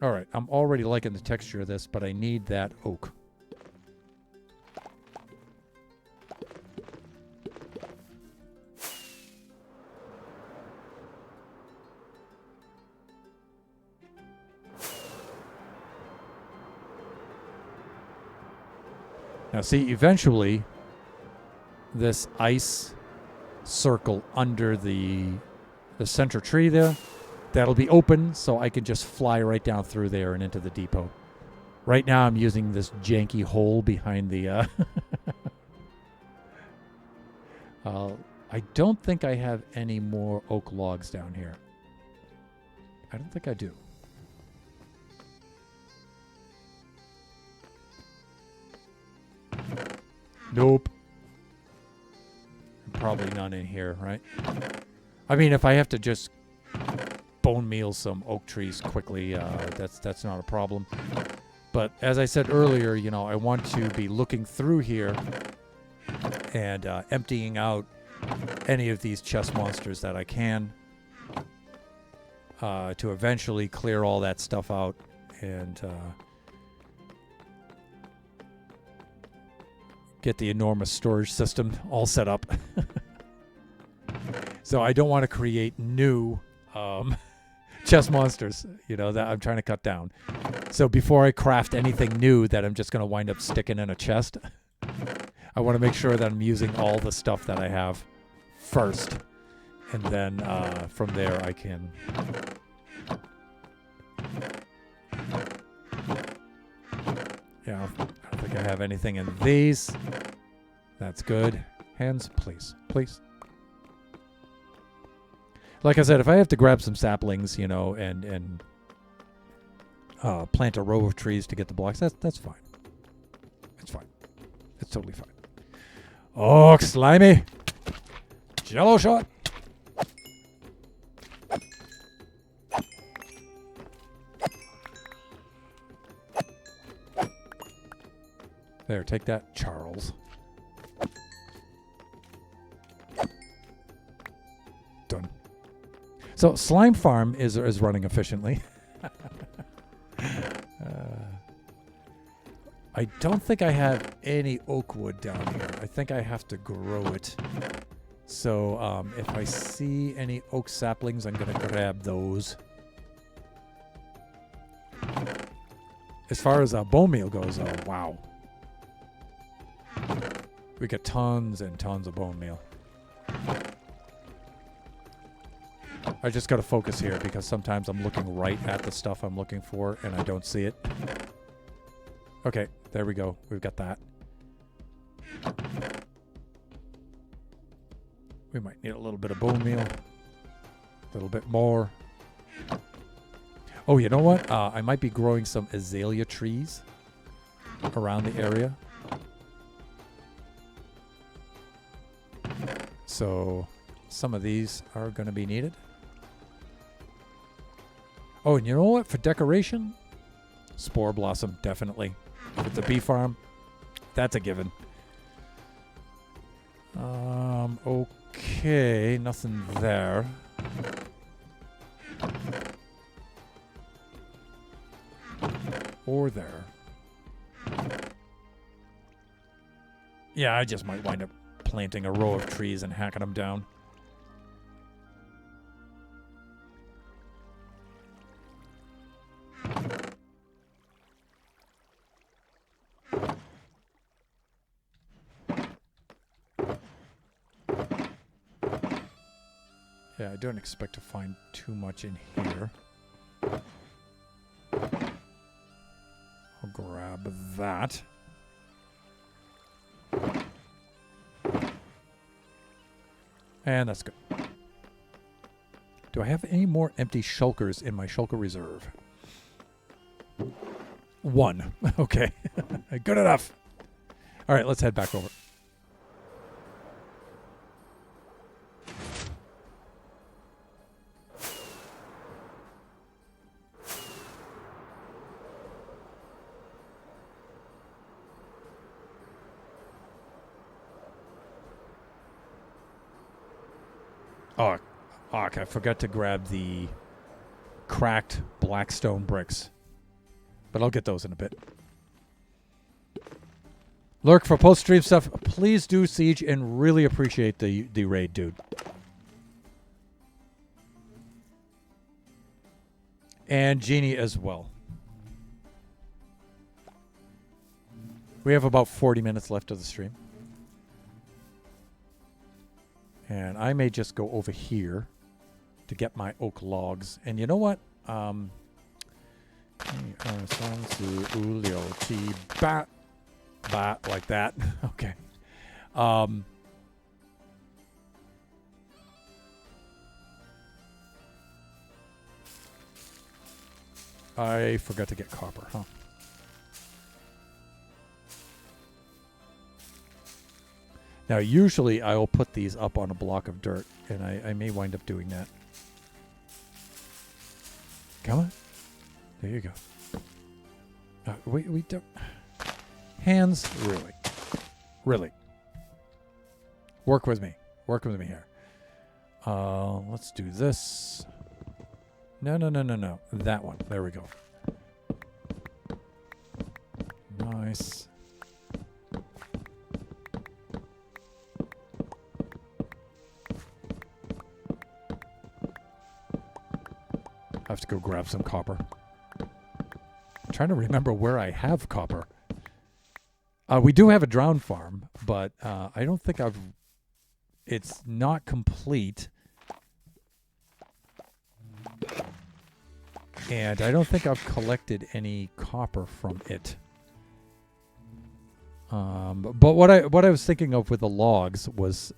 All right, I'm already liking the texture of this, but I need that oak. Now see, eventually, this ice circle under the center tree there, that'll be open, so I can just fly right down through there and into the depot. Right now, I'm using this janky hole behind the... I don't think I have any more oak logs down here. I don't think I do. Nope. Probably none in here, right? I mean, if I have to just bone meal some oak trees quickly, that's not a problem. But as I said earlier, you know, I want to be looking through here and emptying out any of these chest monsters that I can to eventually clear all that stuff out and get the enormous storage system all set up. So I don't want to create new chest monsters, you know, that I'm trying to cut down. So before I craft anything new that I'm just going to wind up sticking in a chest, I want to make sure that I'm using all the stuff that I have first. And then from there I can... Yeah, I don't think I have anything in these. That's good. Hands, please. Please. Like I said, if I have to grab some saplings, you know, and plant a row of trees to get the blocks, that's fine. It's fine. It's totally fine. Oh, slimy. Jello shot. There, take that, Charles. Done. So, Slime Farm is running efficiently. I don't think I have any oak wood down here. I think I have to grow it. So, if I see any oak saplings, I'm going to grab those. As far as bone meal goes, wow. We get tons and tons of bone meal. I just got to focus here because sometimes I'm looking right at the stuff I'm looking for and I don't see it. Okay, there we go. We've got that. We might need a little bit of bone meal. A little bit more. Oh, you know what? I might be growing some azalea trees around the area. So some of these are going to be needed. Oh, and you know what? For decoration, spore blossom, definitely. If it's a bee farm, that's a given. Okay, nothing there. Or there. Yeah, I just might wind up planting a row of trees and hacking them down. Yeah, I don't expect to find too much in here. I'll grab that. And that's good. Do I have any more empty shulkers in my shulker reserve? 1. Okay. Good enough. All right, let's head back over. Oh, okay, I forgot to grab the cracked blackstone bricks. But I'll get those in a bit. Lurk, for post-stream stuff, please do Siege and really appreciate the raid, dude. And Jeannie as well. We have about 40 minutes left of the stream. And I may just go over here to get my oak logs. And you know what? Like that. Okay. I forgot to get copper, huh? Now, usually I will put these up on a block of dirt, and I may wind up doing that. Come on. There you go. We don't... Hands, really. Really. Work with me. Work with me here. Let's do this. No. That one. There we go. Nice. I have to go grab some copper. I'm trying to remember where I have copper. We do have a drown farm, but I don't think I've... It's not complete. And I don't think I've collected any copper from it. But what I was thinking of with the logs was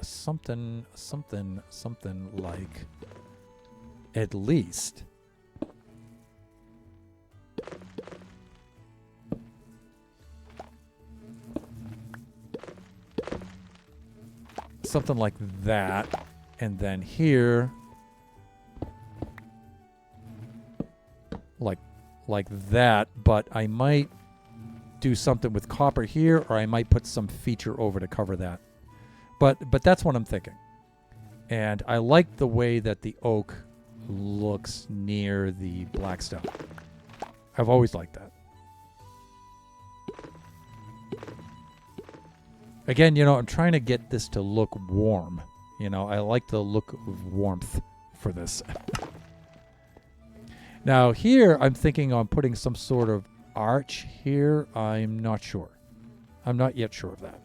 something like at least something like that, and then here like that, but I might do something with copper here, or I might put some feature over to cover that. But that's what I'm thinking. And I like the way that the oak looks near the blackstone. I've always liked that. Again, you know, I'm trying to get this to look warm. You know, I like the look of warmth for this. Now here, I'm thinking on putting some sort of arch here. I'm not sure. I'm not yet sure of that.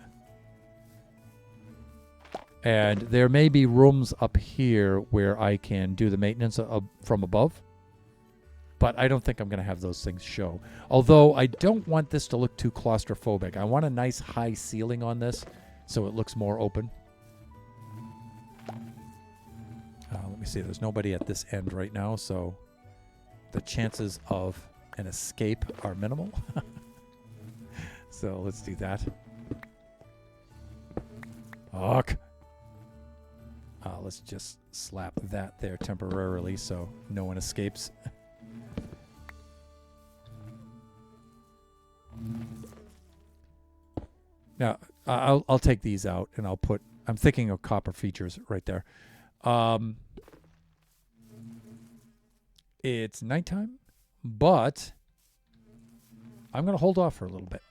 And there may be rooms up here where I can do the maintenance from above. But I don't think I'm going to have those things show. Although I don't want this to look too claustrophobic. I want a nice high ceiling on this so it looks more open. Let me see. There's nobody at this end right now, so the chances of an escape are minimal. So let's do that. Fuck. Let's just slap that there temporarily so no one escapes. Now, I'll take these out and I'll put... I'm thinking of copper features right there. It's nighttime, but I'm going to hold off for a little bit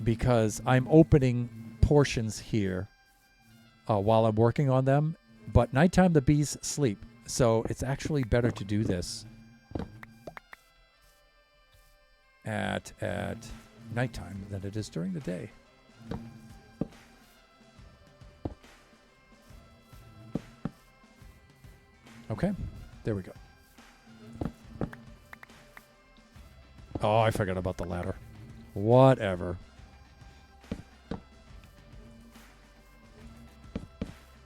because I'm opening portions here while I'm working on them. But nighttime, the bees sleep. So it's actually better to do this at nighttime than it is during the day. Okay, there we go. Oh, I forgot about the ladder. Whatever.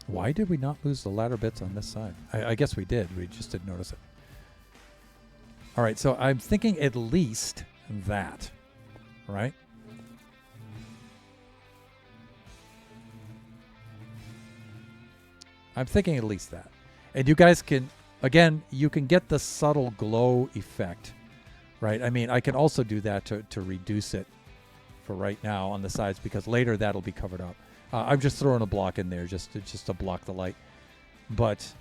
Why did we not lose the ladder bits on this side? I guess we did. We just didn't notice it. All right, so I'm thinking at least that, right? I'm thinking at least that. And you guys can, again, you can get the subtle glow effect, right? I mean, I can also do that to reduce it for right now on the sides because later that'll be covered up. I'm just throwing a block in there just to block the light. but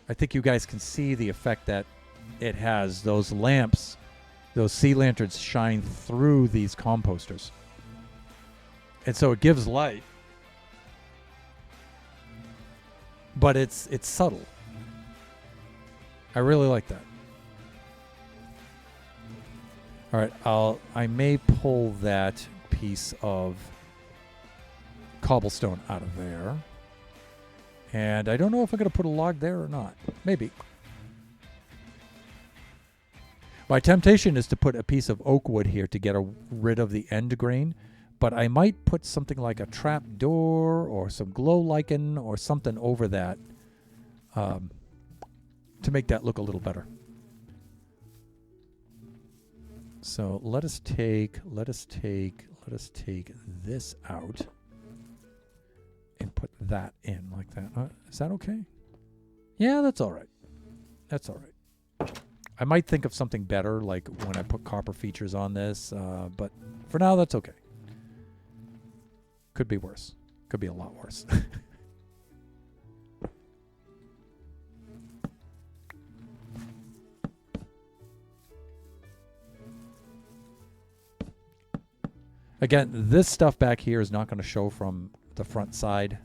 I think you guys can see the effect that it has. Those lamps, those sea lanterns shine through these composters. And so it gives light, but it's subtle. I really like that. All right, I may pull that piece of cobblestone out of there. And I don't know if I'm going to put a log there or not. Maybe. My temptation is to put a piece of oak wood here to get rid of the end grain, but I might put something like a trap door or some glow lichen or something over that to make that look a little better. So let us take this out and put that in like that. Is that okay? Yeah, that's all right. That's all right. I might think of something better, like when I put copper features on this, but for now, that's okay. Could be worse. Could be a lot worse. Again, this stuff back here is not going to show from the front side.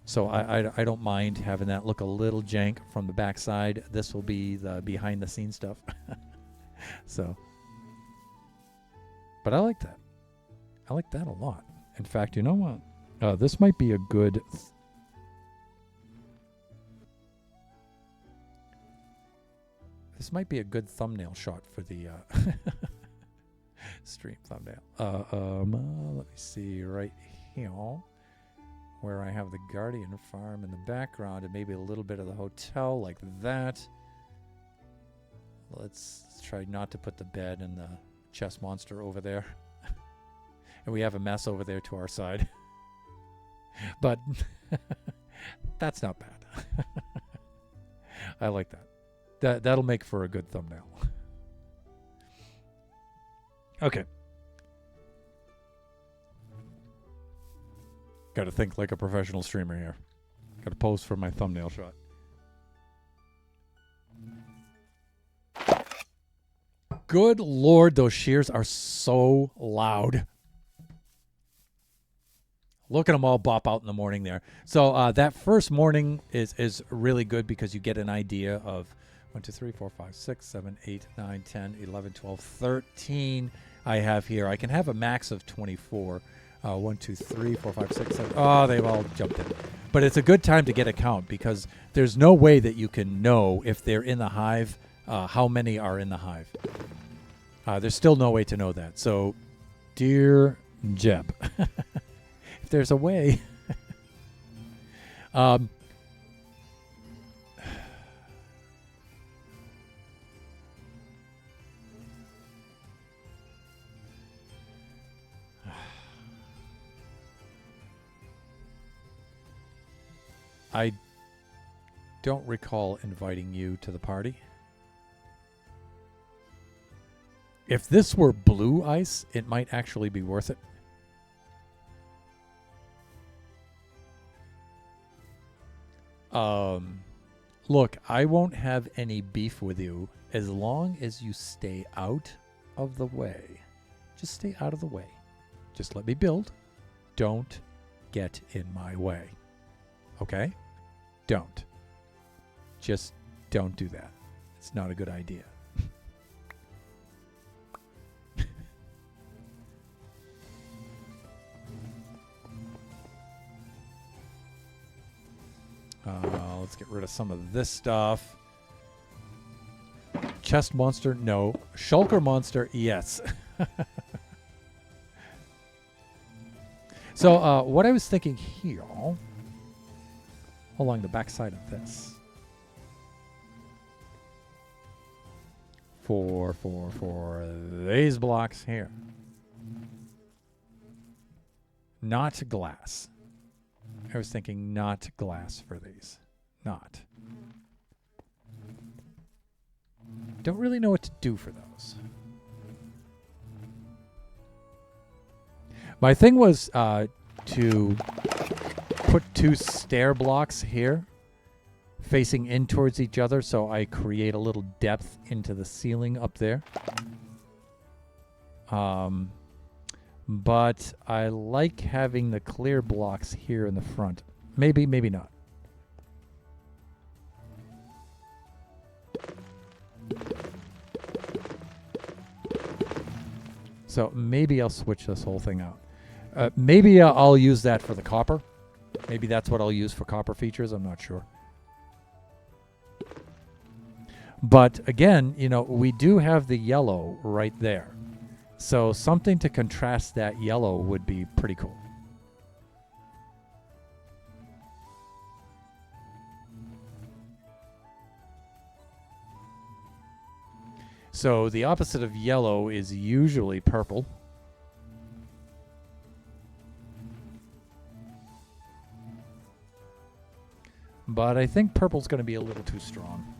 So I don't mind having that look a little jank from the back side. This will be the behind the scenes stuff. So, but I like that. I like that a lot. In fact, you know what? This might be a good... This might be a good thumbnail shot for the stream thumbnail. Let me see right here, where I have the Guardian Farm in the background and maybe a little bit of the hotel like that. Let's try not to put the bed and the chest monster over there. And we have a mess over there to our side. But that's not bad. I like that. That'll make for a good thumbnail. Okay. Got to think like a professional streamer here. Got to pose for my thumbnail shot. Good Lord, those shears are so loud. Look at them all bop out in the morning there. So that first morning is really good because you get an idea of 1, 2, 3, 4, 5, 6, 7, 8, 9, 10, 11, 12, 13 I have here. I can have a max of 24. 1, 2, 3, 4, 5, 6, 7. Oh, they've all jumped in. But it's a good time to get a count because there's no way that you can know if they're in the hive, how many are in the hive. There's still no way to know that. So, dear Jeb, if there's a way. I don't recall inviting you to the party. If this were blue ice, it might actually be worth it. Look, I won't have any beef with you as long as you stay out of the way. Just stay out of the way. Just let me build. Don't get in my way. Okay? Don't. Just don't do that. It's not a good idea. Let's get rid of some of this stuff. Chest monster, no. Shulker monster, yes. So what I was thinking here, along the back side of this, for these blocks here, not glass. I was thinking not glass for these. Not. Don't really know what to do for those. My thing was to put 2 stair blocks here facing in towards each other, so I create a little depth into the ceiling up there. But I like having the clear blocks here in the front. Maybe, maybe not. So maybe I'll switch this whole thing out. Maybe I'll use that for the copper. Maybe that's what I'll use for copper features. I'm not sure. But again, you know, we do have the yellow right there. So something to contrast that yellow would be pretty cool. So the opposite of yellow is usually purple. But I think purple's going to be a little too strong.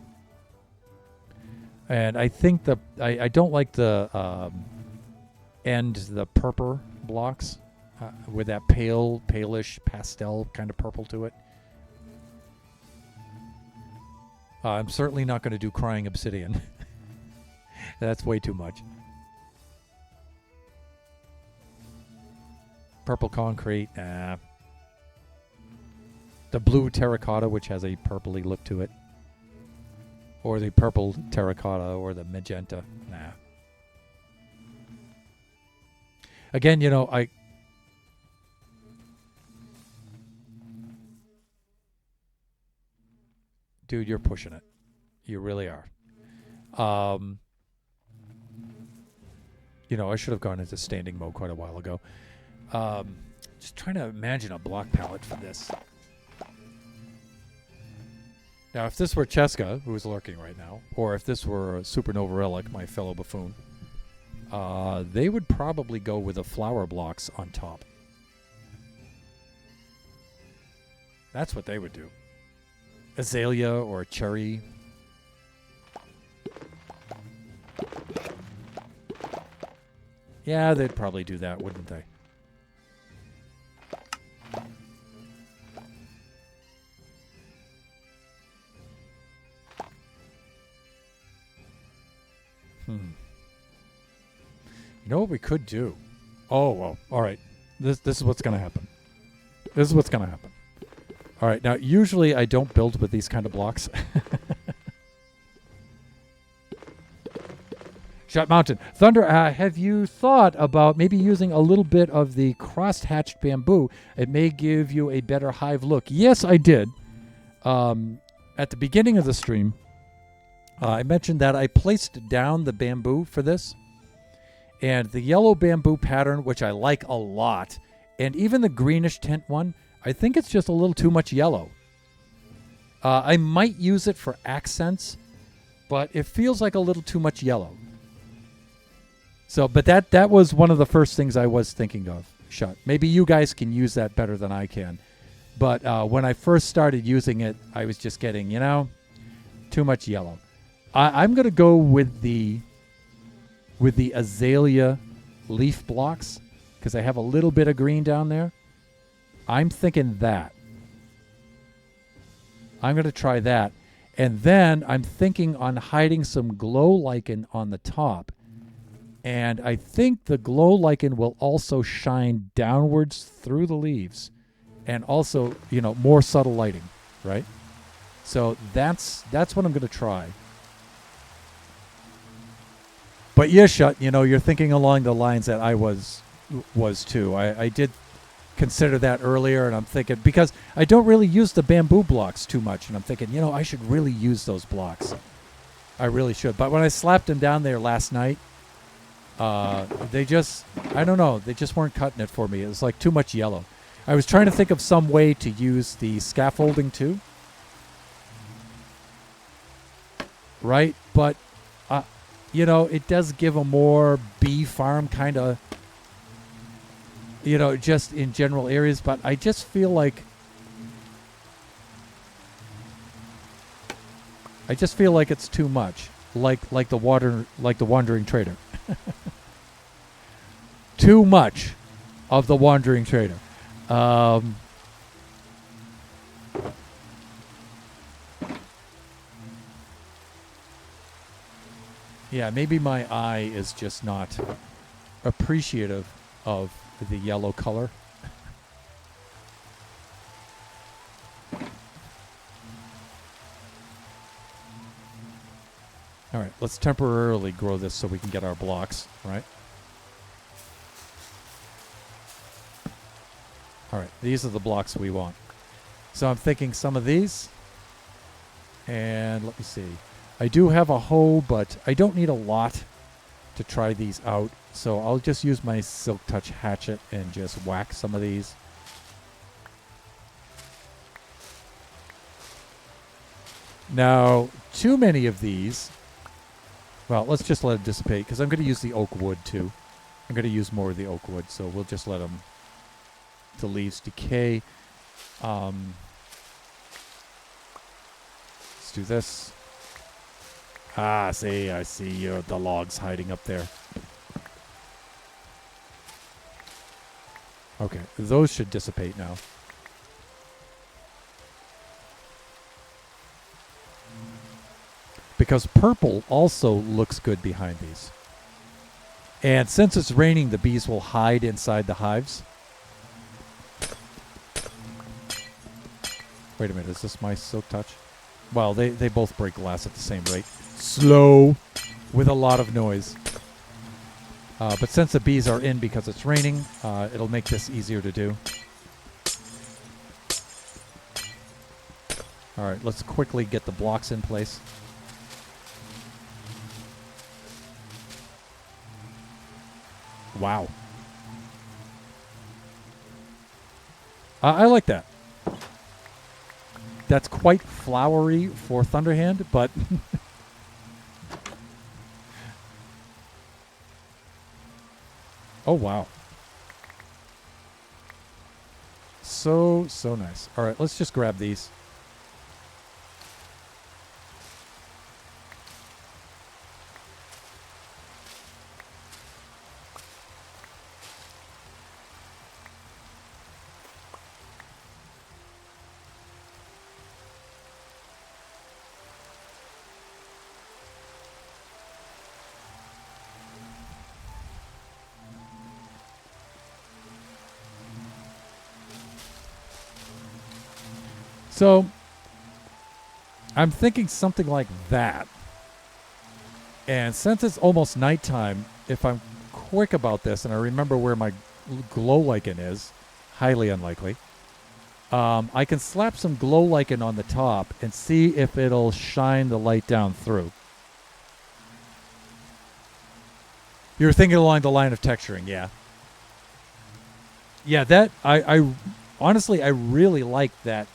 And I think I don't like the the purple blocks with that palish pastel kind of purple to it. I'm certainly not going to do crying obsidian. That's way too much. Purple concrete, nah. The blue terracotta, which has a purpley look to it. Or the purple terracotta or the magenta, nah. Again, you know, Dude, you're pushing it. You really are. You know, I should have gone into standing mode quite a while ago. Just trying to imagine a block palette for this. Now, if this were Cheska, who is lurking right now, or if this were Supernova Relic, my fellow buffoon, they would probably go with the flower blocks on top. That's what they would do. Azalea or cherry. Yeah, they'd probably do that, wouldn't they? You know what we could do? Oh, well, all right. This is what's going to happen. This is what's going to happen. All right, now, usually I don't build with these kind of blocks. Shot Mountain. Thunder, have you thought about maybe using a little bit of the cross-hatched bamboo? It may give you a better hive look. Yes, I did. At the beginning of the stream, I mentioned that I placed down the bamboo for this. And the yellow bamboo pattern, which I like a lot, and even the greenish tint one, I think it's just a little too much yellow. I might use it for accents, but it feels like a little too much yellow. So, but that was one of the first things I was thinking of, Shut. Maybe you guys can use that better than I can. But when I first started using it, I was just getting, you know, too much yellow. I'm going to go with the azalea leaf blocks because I have a little bit of green down there. I'm thinking that. I'm going to try that. And then I'm thinking on hiding some glow lichen on the top. And I think the glow lichen will also shine downwards through the leaves and also, you know, more subtle lighting, right? So that's what I'm going to try. But yeah, Shut, you know, you're thinking along the lines that I was too. I did consider that earlier, and I'm thinking, because I don't really use the bamboo blocks too much, and I'm thinking, you know, I should really use those blocks. I really should. But when I slapped them down there last night, they just, I don't know, they just weren't cutting it for me. It was like too much yellow. I was trying to think of some way to use the scaffolding too. Right? But, you know, it does give a more bee farm kind of, you know, just in general areas. But I just feel like, it's too much. Like the Wandering Trader. Too much of the Wandering Trader. Yeah, maybe my eye is just not appreciative of the yellow color. All right, let's temporarily grow this so we can get our blocks, right? All right, these are the blocks we want. So I'm thinking some of these. And let me see. I do have a hoe, but I don't need a lot to try these out. So I'll just use my Silk Touch hatchet and just whack some of these. Now, too many of these. Well, let's just let it dissipate because I'm going to use the oak wood too. I'm going to use more of the oak wood, so we'll just let the leaves decay. Let's do this. Ah, see, I see the logs hiding up there. Okay, those should dissipate now. Because purple also looks good behind these. And since it's raining, the bees will hide inside the hives. Wait a minute, is this my Silk Touch? Well, they both break glass at the same rate. Slow, with a lot of noise. But since the bees are in because it's raining, it'll make this easier to do. All right, let's quickly get the blocks in place. Wow. I like that. That's quite flowery for Thunderhand, but... oh, wow. So nice. All right, let's just grab these. So, I'm thinking something like that. And since it's almost nighttime, if I'm quick about this and I remember where my glow lichen is, highly unlikely, I can slap some glow lichen on the top and see if it'll shine the light down through. You're thinking along the line of texturing, yeah. Yeah, that, I honestly, I really like that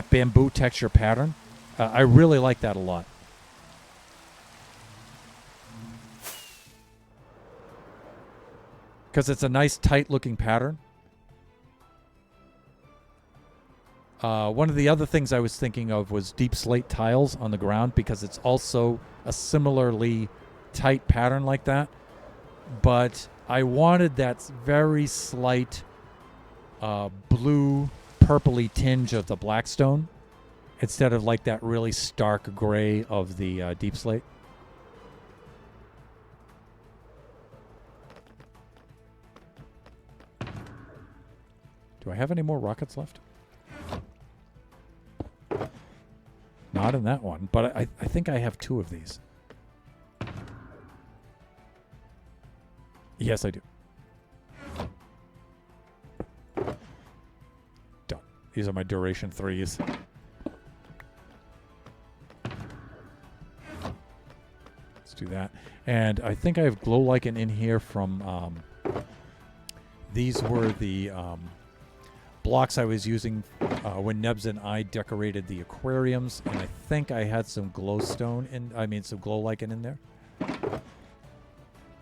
bamboo texture pattern. I really like that a lot. Because it's a nice tight looking pattern. One of the other things I was thinking of was deep slate tiles on the ground because it's also a similarly tight pattern like that. But I wanted that very slight blue purpley tinge of the blackstone instead of like that really stark gray of the deep slate. Do I have any more rockets left? Not in that one, but I think I have 2 of these. Yes, I do. Done. These are my duration 3s. Let's do that. And I think I have glow lichen in here from... these were the blocks I was using when Nebs and I decorated the aquariums, and I think I had some glowstone in... I mean, some glow lichen in there.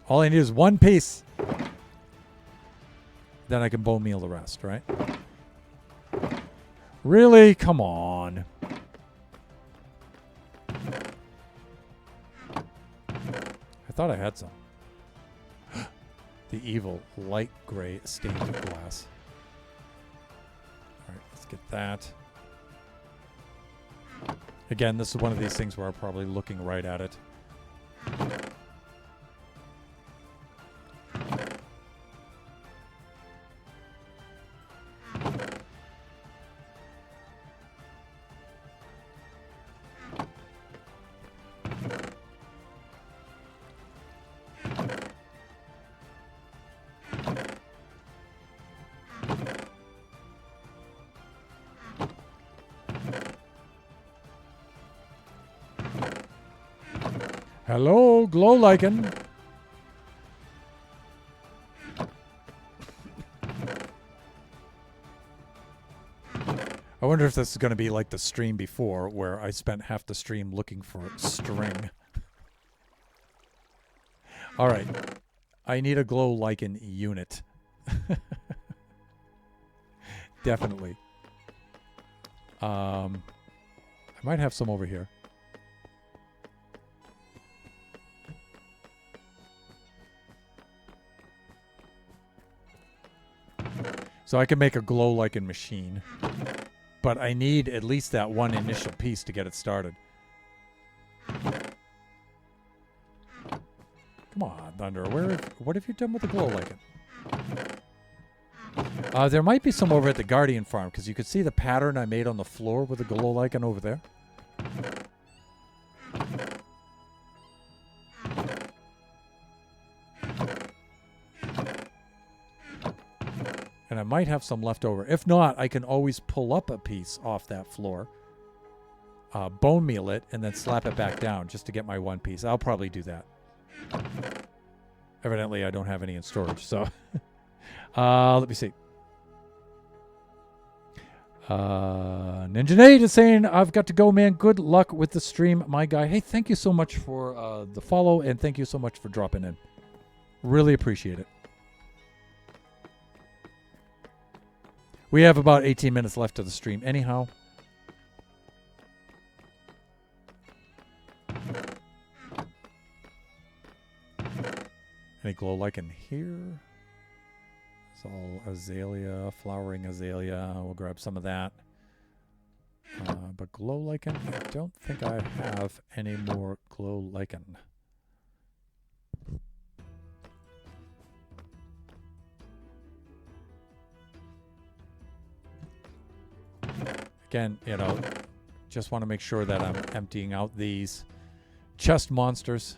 All I need is 1 piece. Then I can bone meal the rest, right? Really? Come on. I thought I had some. The evil light gray stained glass. All right, let's get that. Again, this is one of these things where I'm probably looking right at it. Hello, glow lichen. I wonder if this is going to be like the stream before, where I spent half the stream looking for string. All right. I need a glow lichen unit. Definitely. I might have some over here. So I can make a glow lichen machine. But I need at least that one initial piece to get it started. Come on, Thunder. What have you done with the glow lichen? There might be some over at the Guardian farm, because you could see the pattern I made on the floor with the glow lichen over there. And I might have some left over. If not, I can always pull up a piece off that floor, bone meal it, and then slap it back down just to get my one piece. I'll probably do that. Evidently, I don't have any in storage, so... let me see. Ninja Nate is saying, I've got to go, man. Good luck with the stream, my guy. Hey, thank you so much for the follow, and thank you so much for dropping in. Really appreciate it. We have about 18 minutes left of the stream anyhow. Any glow lichen here? It's all azalea, flowering azalea. We'll grab some of that. But glow lichen, I don't think I have any more glow lichen. Again, you know, just want to make sure that I'm emptying out these chest monsters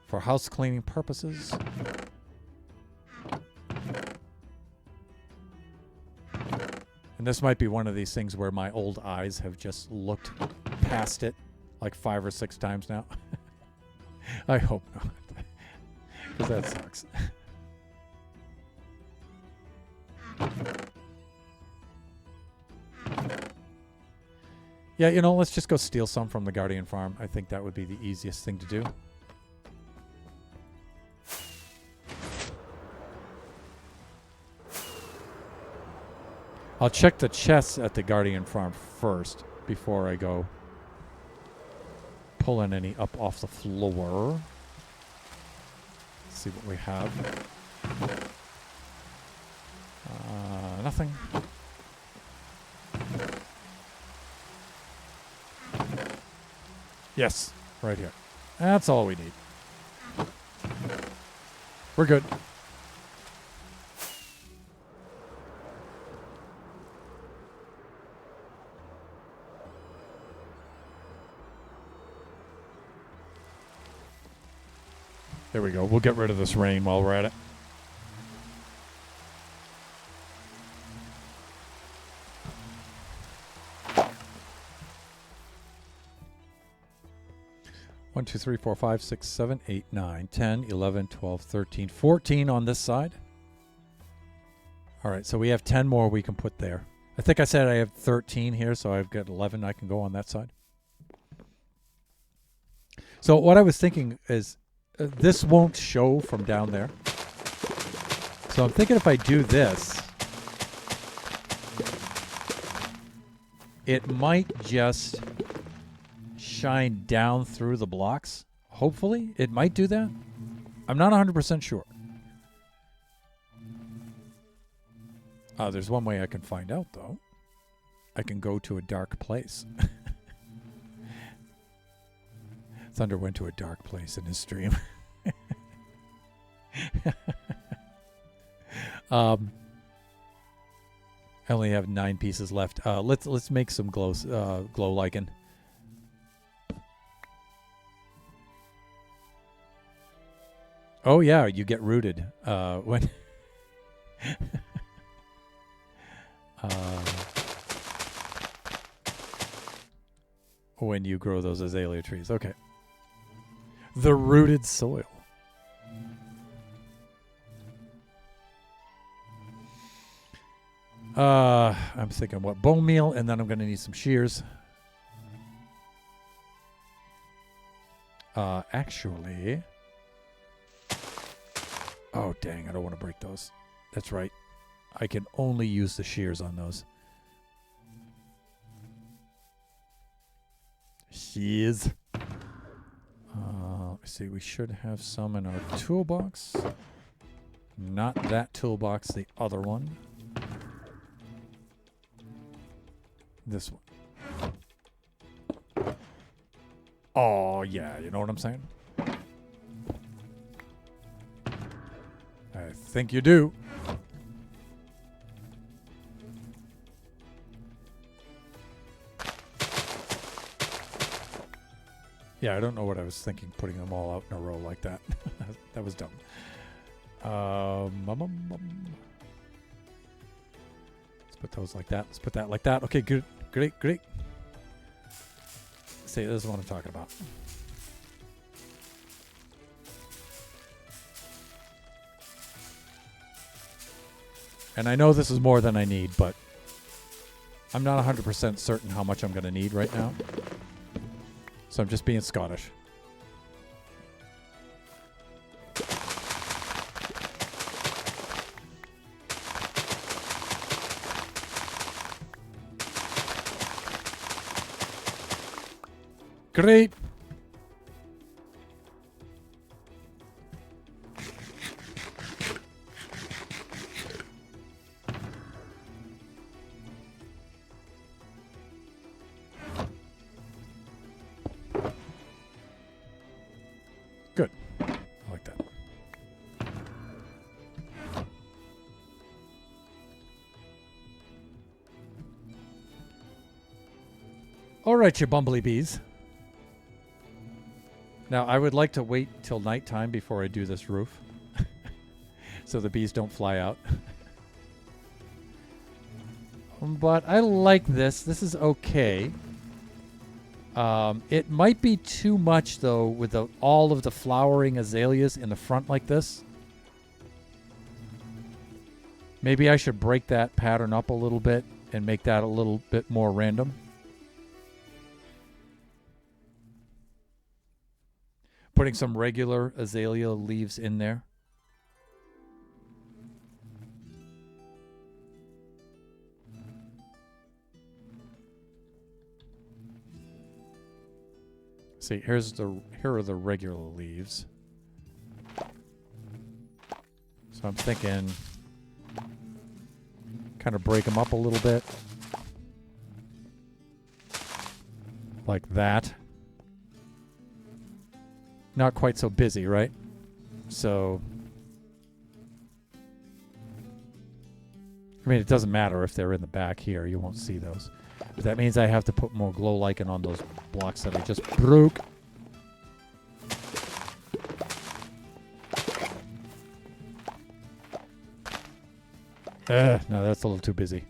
for house cleaning purposes. And this might be one of these things where my old eyes have just looked past it like 5 or 6 times now. I hope not, because that sucks. Yeah, you know, let's just go steal some from the Guardian farm. I think that would be the easiest thing to do. I'll check the chests at the Guardian farm first before I go pulling any up off the floor. Let's see what we have. Nothing. Yes, right here. That's all we need. We're good. There we go. We'll get rid of this rain while we're at it. One, 2, 3, 4, 5, 6, 7, 8, 9, 10, 11, 12, 13, 14 on this side. All right, so we have 10 more we can put there. I think I said I have 13 here, so I've got 11 I can go on that side. So what I was thinking is this won't show from down there. So I'm thinking if I do this, it might just shine down through the blocks. Hopefully, it might do that. I'm not 100% sure. There's one way I can find out, though. I can go to a dark place. Thunder went to a dark place in his stream. I only have 9 pieces left. Let's make some glow lichen. Oh yeah, you get rooted when when you grow those azalea trees. Okay. The rooted soil. I'm thinking what? Bone meal, and then I'm going to need some shears. Actually... Oh, dang, I don't want to break those. That's right. I can only use the shears on those. Shears. Let's see, we should have some in our toolbox. Not that toolbox, the other one. This one. Oh, yeah, you know what I'm saying? I think you do. Yeah, I don't know what I was thinking, putting them all out in a row like that. That was dumb. Let's put those like that. Let's put that like that. Okay, good. Great, great. See, this is what I'm talking about. And I know this is more than I need, but I'm not 100% certain how much I'm going to need right now. So I'm just being Scottish. Great. Good. I like that. All right, you bumblebees. Now, I would like to wait till nighttime before I do this roof. So the bees don't fly out. But I like this. This is okay. It might be too much, though, with all of the flowering azaleas in the front like this. Maybe I should break that pattern up a little bit and make that a little bit more random. Putting some regular azalea leaves in there. See, here are the regular leaves. So I'm thinking kind of break them up a little bit. Like that. Not quite so busy, right? So, I mean, it doesn't matter if they're in the back here. You won't see those. But that means I have to put more glow lichen on those blocks that I just broke. No, that's a little too busy.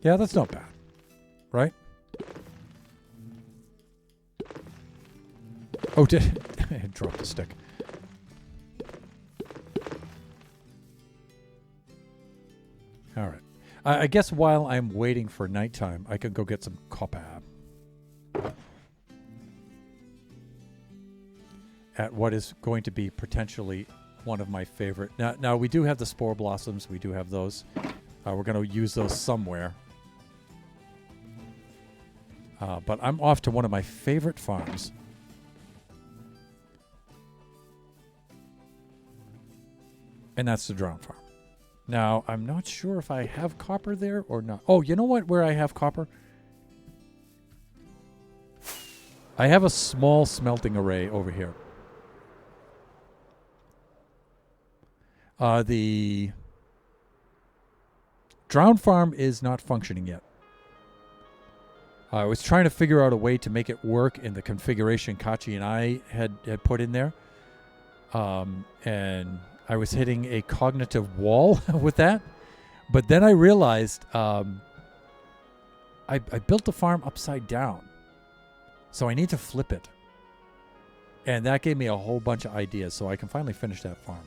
Yeah, that's not bad, right? Oh, did I dropped the stick? All right. I guess while I'm waiting for nighttime, I could go get some copper at what is going to be potentially one of my favorite. Now we do have the spore blossoms. We do have those. We're going to use those somewhere. But I'm off to one of my favorite farms. And that's the Drown Farm. Now, I'm not sure if I have copper there or not. Oh, you know what? Where I have copper? I have a small smelting array over here. The Drown Farm is not functioning yet. I was trying to figure out a way to make it work in the configuration Kachi and I had put in there. And I was hitting a cognitive wall with that. But then I realized I built the farm upside down. So I need to flip it. And that gave me a whole bunch of ideas, so I can finally finish that farm.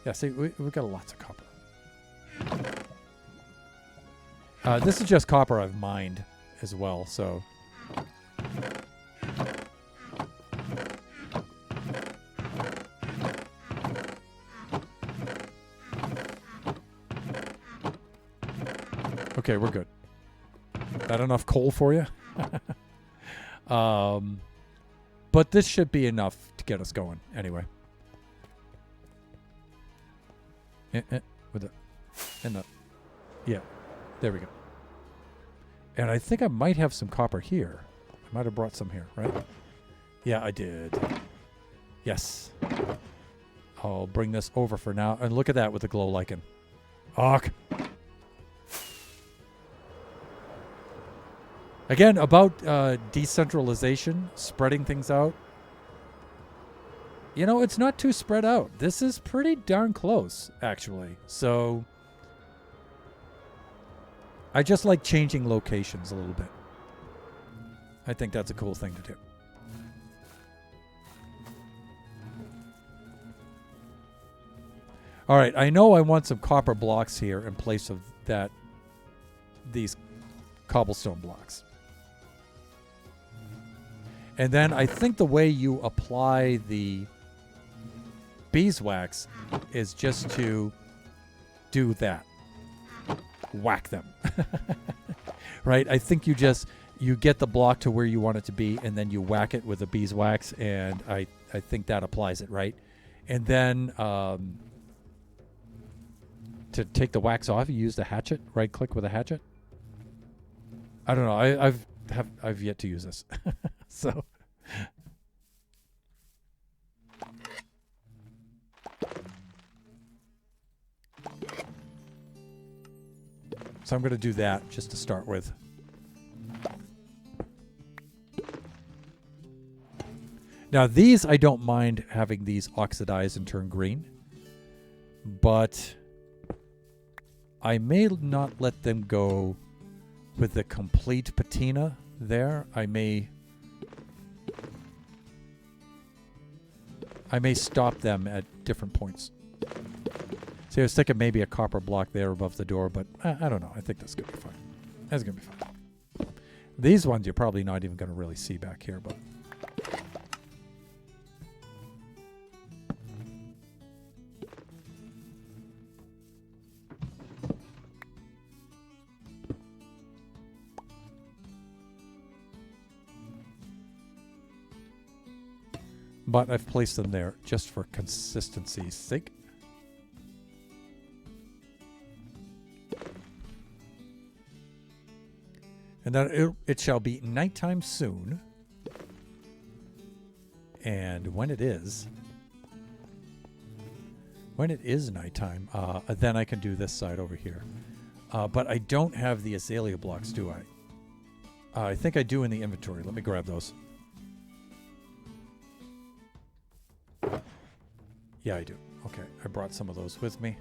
Yeah, see, we've got lots of copper. This is just copper I've mined as well, so... Okay, we're good. That enough coal for you? But this should be enough to get us going anyway. With the, and the, yeah, there we go. And I think I might have some copper here. I might have brought some here, right? Yeah, I did. Yes. I'll bring this over for now. And look at that with the glow lichen. Ark. Again, about decentralization, spreading things out. You know, it's not too spread out. This is pretty darn close, actually. So, I just like changing locations a little bit. I think that's a cool thing to do. All right, I know I want some copper blocks here in place of these cobblestone blocks. And then I think the way you apply the beeswax is just to do that. Whack them. Right? I think you get the block to where you want it to be, and then you whack it with the beeswax, and I think that applies it, right? And then to take the wax off, you use the hatchet, right click with a hatchet. I don't know. I've yet to use this. So I'm going to do that just to start with. Now these, I don't mind having these oxidize and turn green, but I may not let them go with the complete patina there. I may stop them at different points. See, I was thinking maybe a copper block there above the door, but I don't know. I think that's going to be fine. That's going to be fine. These ones you're probably not even going to really see back here, but... But I've placed them there just for consistency's sake. And then it shall be nighttime soon. And when it is nighttime, then I can do this side over here. But I don't have the azalea blocks, do I? I think I do in the inventory. Let me grab those. Yeah, I do. Okay, I brought some of those with me.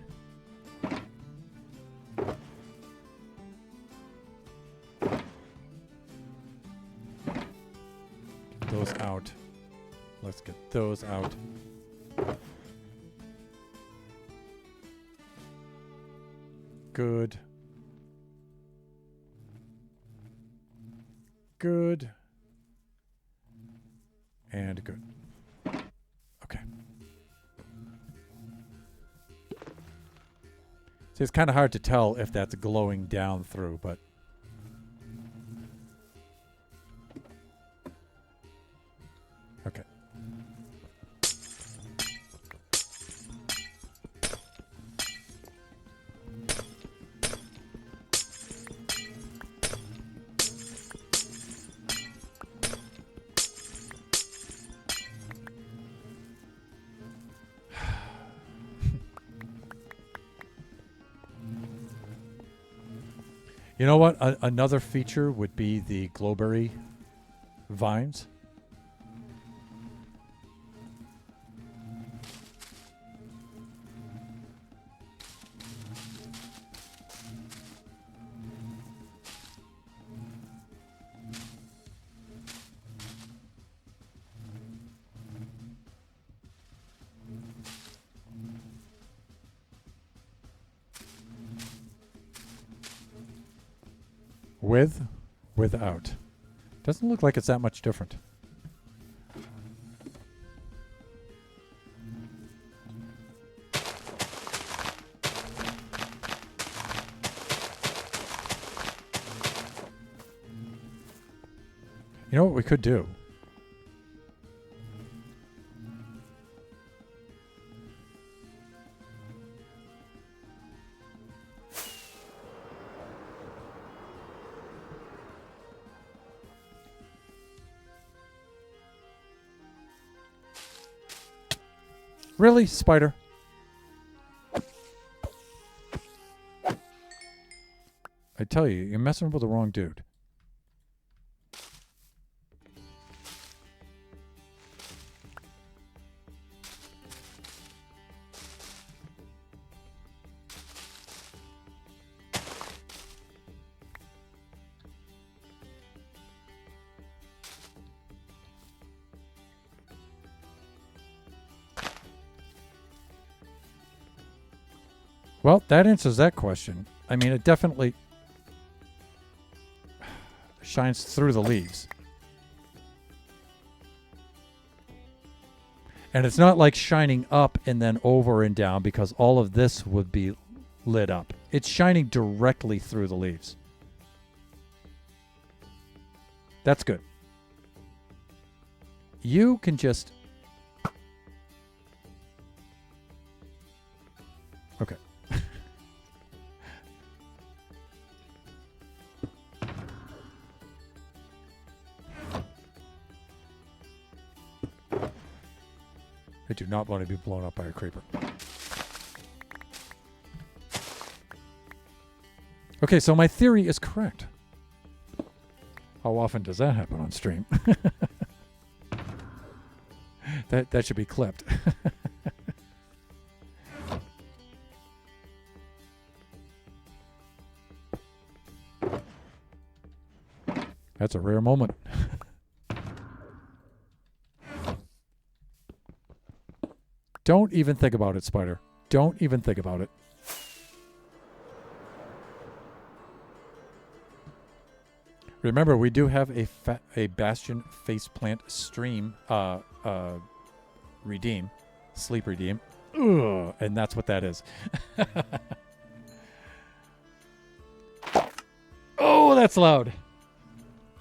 Get those out. Let's get those out. Good. Good. And good. Okay. See, it's kind of hard to tell if that's glowing down through, but... Okay. You know what? Another feature would be the glowberry vines. With, without. Doesn't look like it's that much different. You know what we could do? Really, Spider? I tell you, you're messing with the wrong dude. Well, that answers that question. I mean, it definitely shines through the leaves. And it's not like shining up and then over and down, because all of this would be lit up. It's shining directly through the leaves. That's good. You can just... Okay. I do not want to be blown up by a creeper. Okay, so my theory is correct. How often does that happen on stream? That should be clipped. That's a rare moment. Don't even think about it, Spider. Don't even think about it. Remember, we do have a Bastion faceplant stream redeem. Sleep redeem. Ugh, and that's what that is. Oh, that's loud.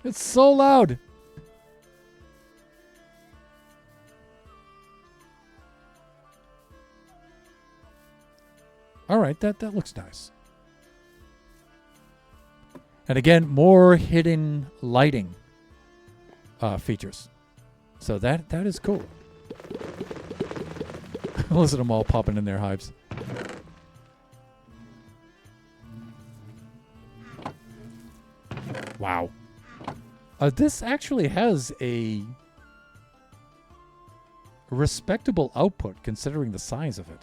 It's so loud. All right, that looks nice. And again, more hidden lighting features. So that is cool. Listen to them all popping in their hives. Wow. This actually has a respectable output considering the size of it.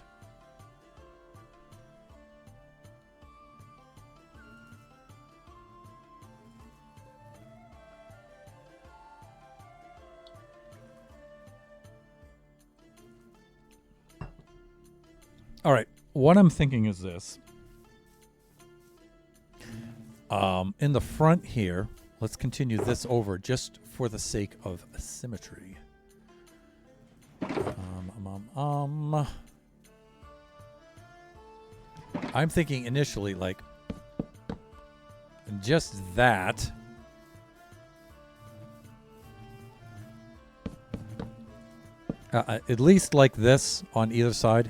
All right, what I'm thinking is this. In the front here, let's continue this over just for the sake of symmetry. I'm thinking initially like just that. At least like this on either side.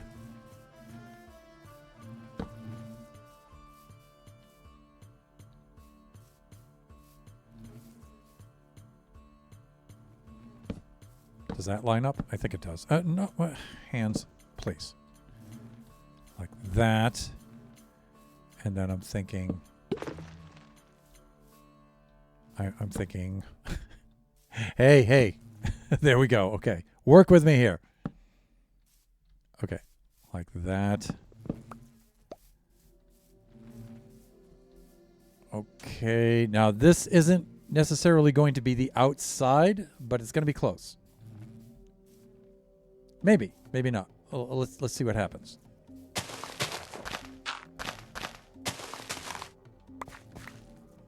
Does that line up? I think it does. No, hands, please. Like that. And then I'm thinking... I'm thinking... hey. There we go. Okay. Work with me here. Okay. Like that. Okay. Now, this isn't necessarily going to be the outside, but it's going to be close. Maybe not. Let's see what happens.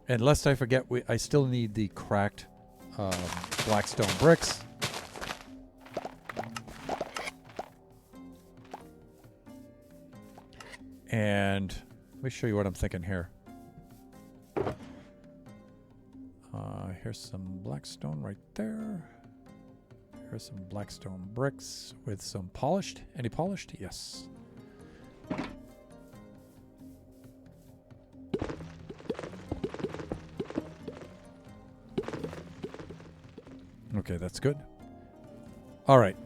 And lest I forget, I still need the cracked blackstone bricks. And let me show you what I'm thinking here. Here's some blackstone right there. Here's some blackstone bricks with some polished. Any polished? Yes. Okay, that's good. All right.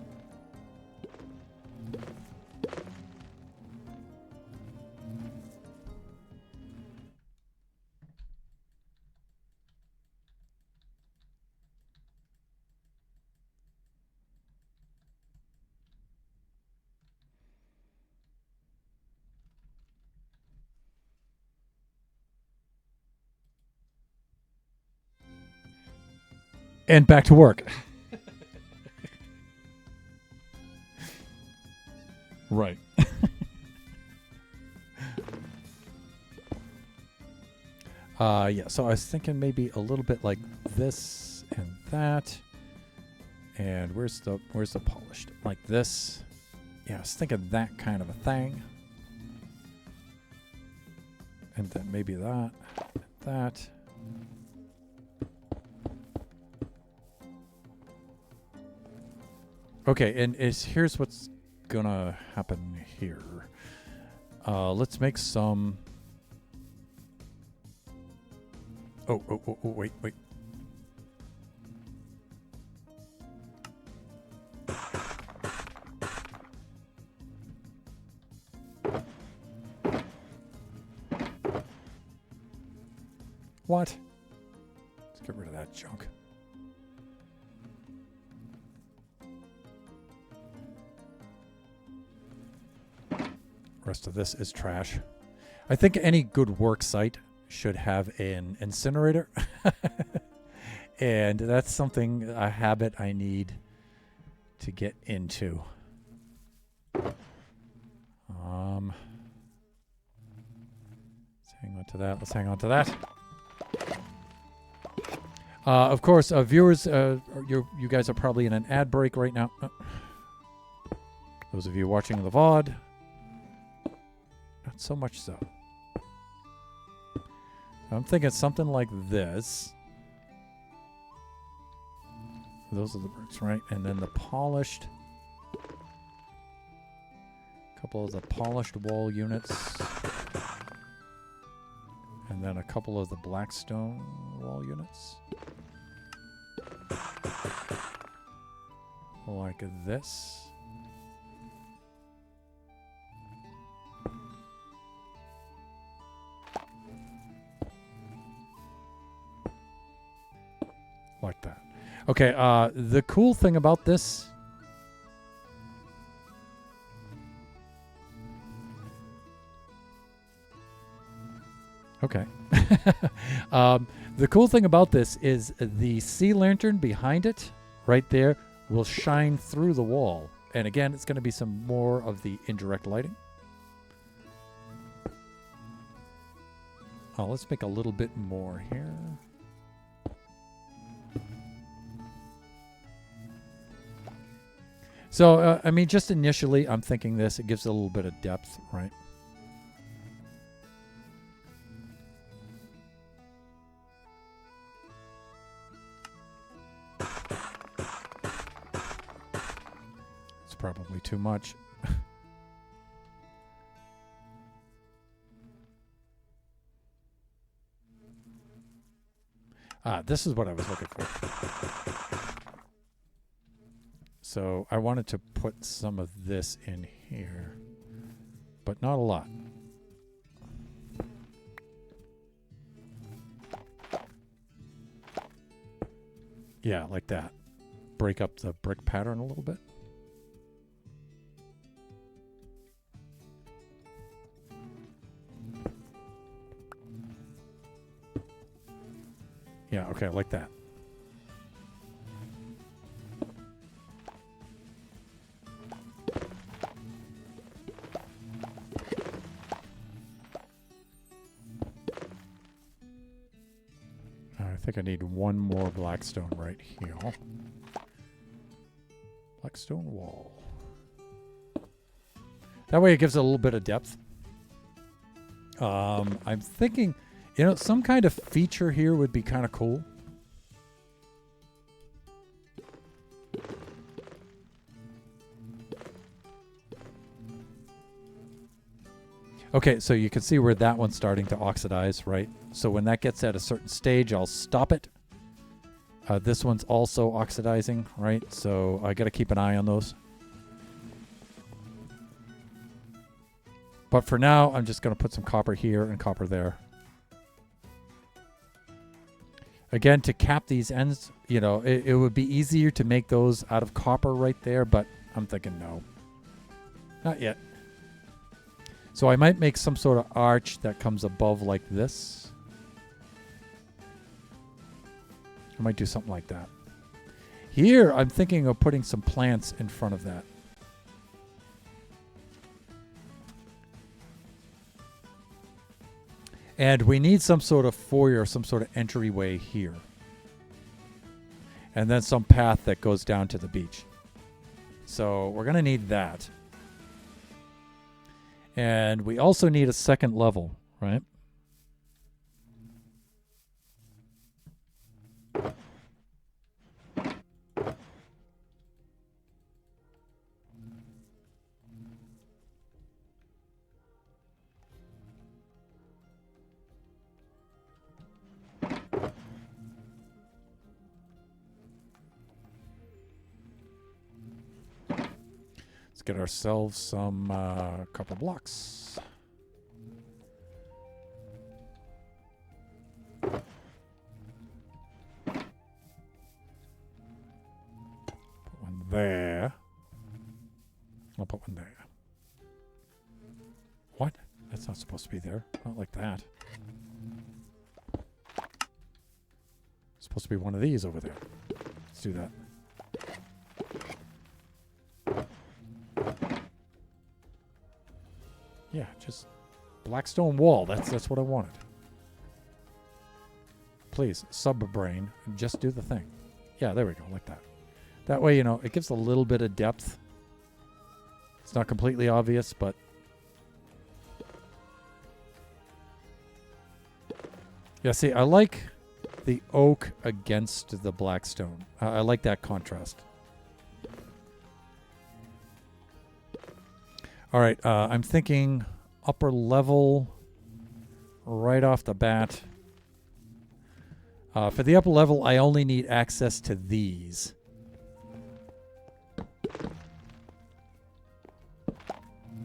And back to work. Right. Yeah, so I was thinking maybe a little bit like this and that. And where's the polished? Like this. Yeah, I was thinking that kind of a thing. And then maybe that. That. Okay, and here's what's gonna happen here. Let's make some. Oh, wait. What? Let's get rid of that junk. Rest of this is trash. I think any good work site should have an incinerator. And that's something, a habit I need to get into. Let's hang on to that. Let's hang on to that. Of course, viewers, you guys are probably in an ad break right now. Those of you watching the VOD, not so much so. I'm thinking something like this. Those are the bricks, right? And then the polished. A couple of the polished wall units. And then a couple of the blackstone wall units. Like this. Like that. Okay, the cool thing about this. Okay. The cool thing about this is the sea lantern behind it, right there, will shine through the wall. And again, it's going to be some more of the indirect lighting. Let's make a little bit more here. So, I mean, just initially, I'm thinking this. It gives it a little bit of depth, right? It's probably too much. This is what I was looking for. So I wanted to put some of this in here, but not a lot. Yeah, like that. Break up the brick pattern a little bit. Yeah, okay, like that. I think I need one more blackstone right here. Blackstone wall. That way it gives it a little bit of depth. I'm thinking, you know, some kind of feature here would be kind of cool. Okay, so you can see where that one's starting to oxidize, right? So when that gets at a certain stage, I'll stop it. This one's also oxidizing, right? So I got to keep an eye on those. But for now, I'm just going to put some copper here and copper there. Again, to cap these ends, you know, it would be easier to make those out of copper right there, but I'm thinking no. Not yet. So I might make some sort of arch that comes above like this. I might do something like that. Here, I'm thinking of putting some plants in front of that. And we need some sort of foyer, some sort of entryway here. And then some path that goes down to the beach. So we're going to need that. And we also need a second level, right? Let's get ourselves some copper blocks. Put one there. I'll put one there. What? That's not supposed to be there. Not like that. It's supposed to be one of these over there. Let's do that. Yeah, just black stone wall. That's what I wanted. Please, subbrain, just do the thing. Yeah, there we go, like that. That way, you know, it gives a little bit of depth. It's not completely obvious, but... Yeah, see, I like the oak against the black stone. I like that contrast. All right, I'm thinking upper level right off the bat. For the upper level, I only need access to these.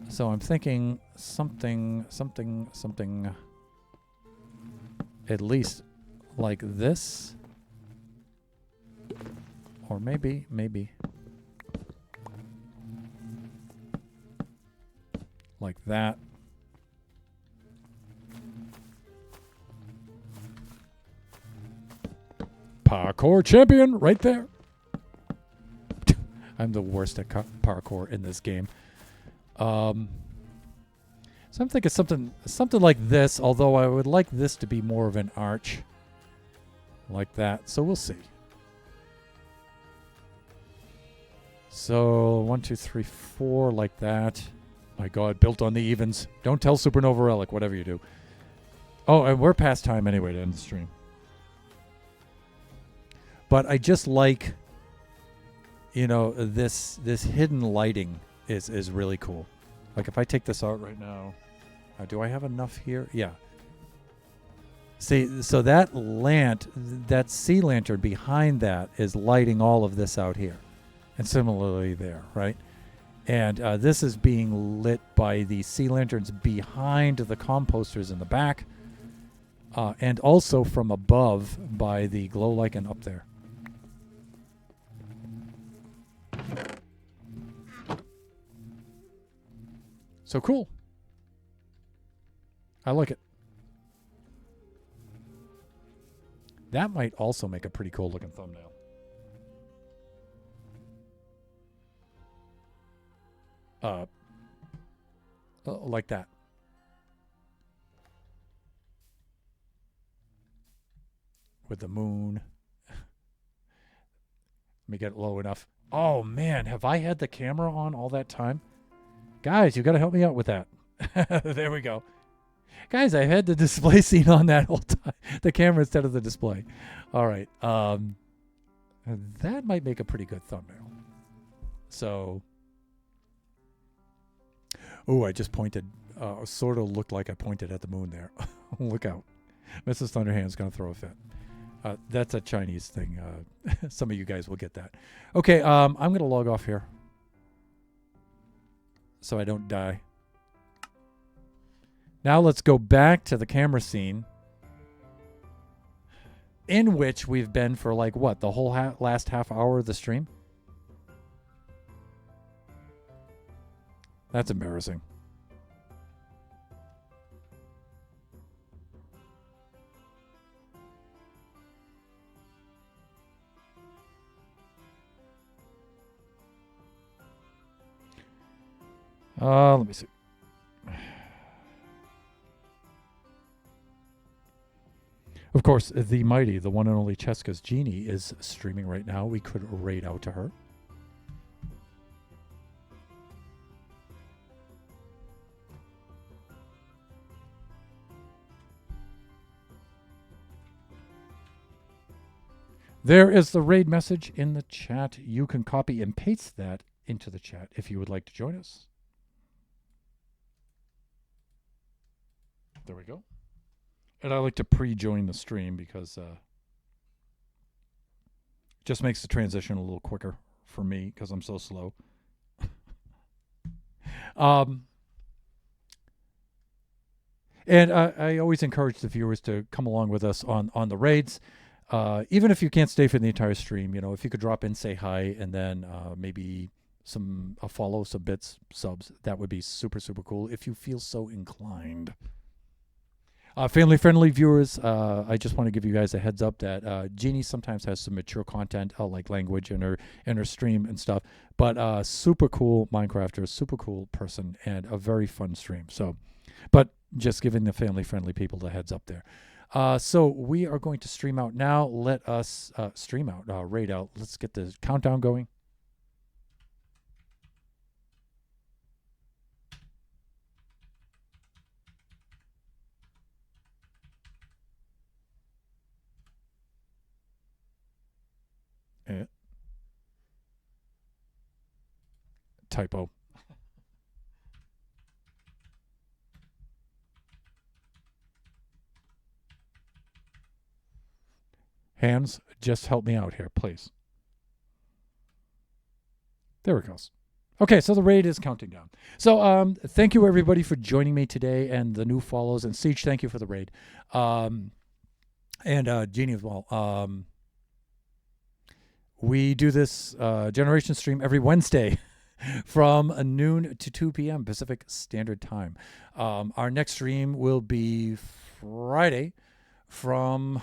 So I'm thinking something at least like this. Or maybe. Like that. Parkour champion right there. I'm the worst at parkour in this game. So I'm thinking something like this, although I would like this to be more of an arch. Like that. So we'll see. So 1, 2, 3, 4 like that. My God, built on the evens. Don't tell Supernova Relic, whatever you do. Oh, and we're past time anyway to end the stream. But I just like, you know, this hidden lighting is really cool. Like if I take this out right now, do I have enough here? Yeah. See, so that sea lantern behind that is lighting all of this out here. And similarly there, right? And this is being lit by the sea lanterns behind the composters in the back. And also from above by the glow lichen up there. So cool. I like it. That might also make a pretty cool looking thumbnail. Like that. with the moon. Let me get it low enough. Oh man, have I had the camera on all that time? Guys, you got to help me out with that. There we go. Guys, I had the display scene on that whole time. The camera instead of the display. All right. That might make a pretty good thumbnail. So, I just pointed. Sort of looked like I pointed at the moon there. Look out. Mrs. Thunderhand's going to throw a fit. That's a Chinese thing. Some of you guys will get that. Okay, I'm going to log off here so I don't die. Now let's go back to the camera scene in which we've been for like what, the whole last half hour of the stream? That's embarrassing. Let me see. Of course, the mighty, the one and only Cheska's Genie is streaming right now. We could raid out to her. There is the raid message in the chat. You can copy and paste that into the chat if you would like to join us. There we go. And I like to pre-join the stream because just makes the transition a little quicker for me because I'm so slow. And I always encourage the viewers to come along with us on the raids. Even if you can't stay for the entire stream, you know, if you could drop in, say hi, and then maybe a follow, some bits, subs, that would be super, super cool if you feel so inclined. Family-friendly viewers, I just want to give you guys a heads up that Jeannie sometimes has some mature content, like language in her stream and stuff. But super cool Minecrafter, super cool person, and a very fun stream. So, but just giving the family-friendly people the heads up there. So we are going to stream out now. Let us stream out, raid out. Let's get the countdown going. Typo. Hands, just help me out here, please. There it goes. Okay, so the raid is counting down. So thank you, everybody, for joining me today and the new follows. And Siege, thank you for the raid. And Jeannie as well. We do this generation stream every Wednesday from noon to 2 p.m. Pacific Standard Time. Our next stream will be Friday from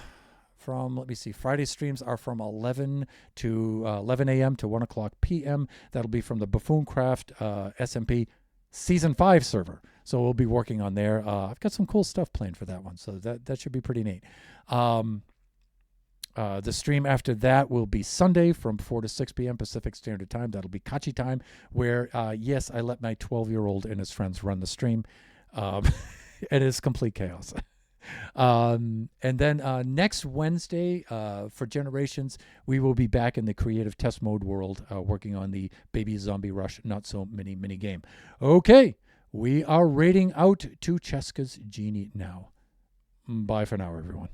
let me see. Friday streams are from 11 a.m. to 1 o'clock p.m. That'll be from the Buffooncraft SMP Season 5 server. So we'll be working on there. I've got some cool stuff planned for that one, so that should be pretty neat. The stream after that will be Sunday from 4 to 6 p.m. Pacific Standard Time. That'll be Kachi time, where, yes, I let my 12-year-old and his friends run the stream. It is complete chaos. And then next Wednesday for Generations, we will be back in the creative test mode world working on the Baby Zombie Rush Not So Mini game. Okay, we are raiding out to Cheska's Genie now. Bye for now, everyone.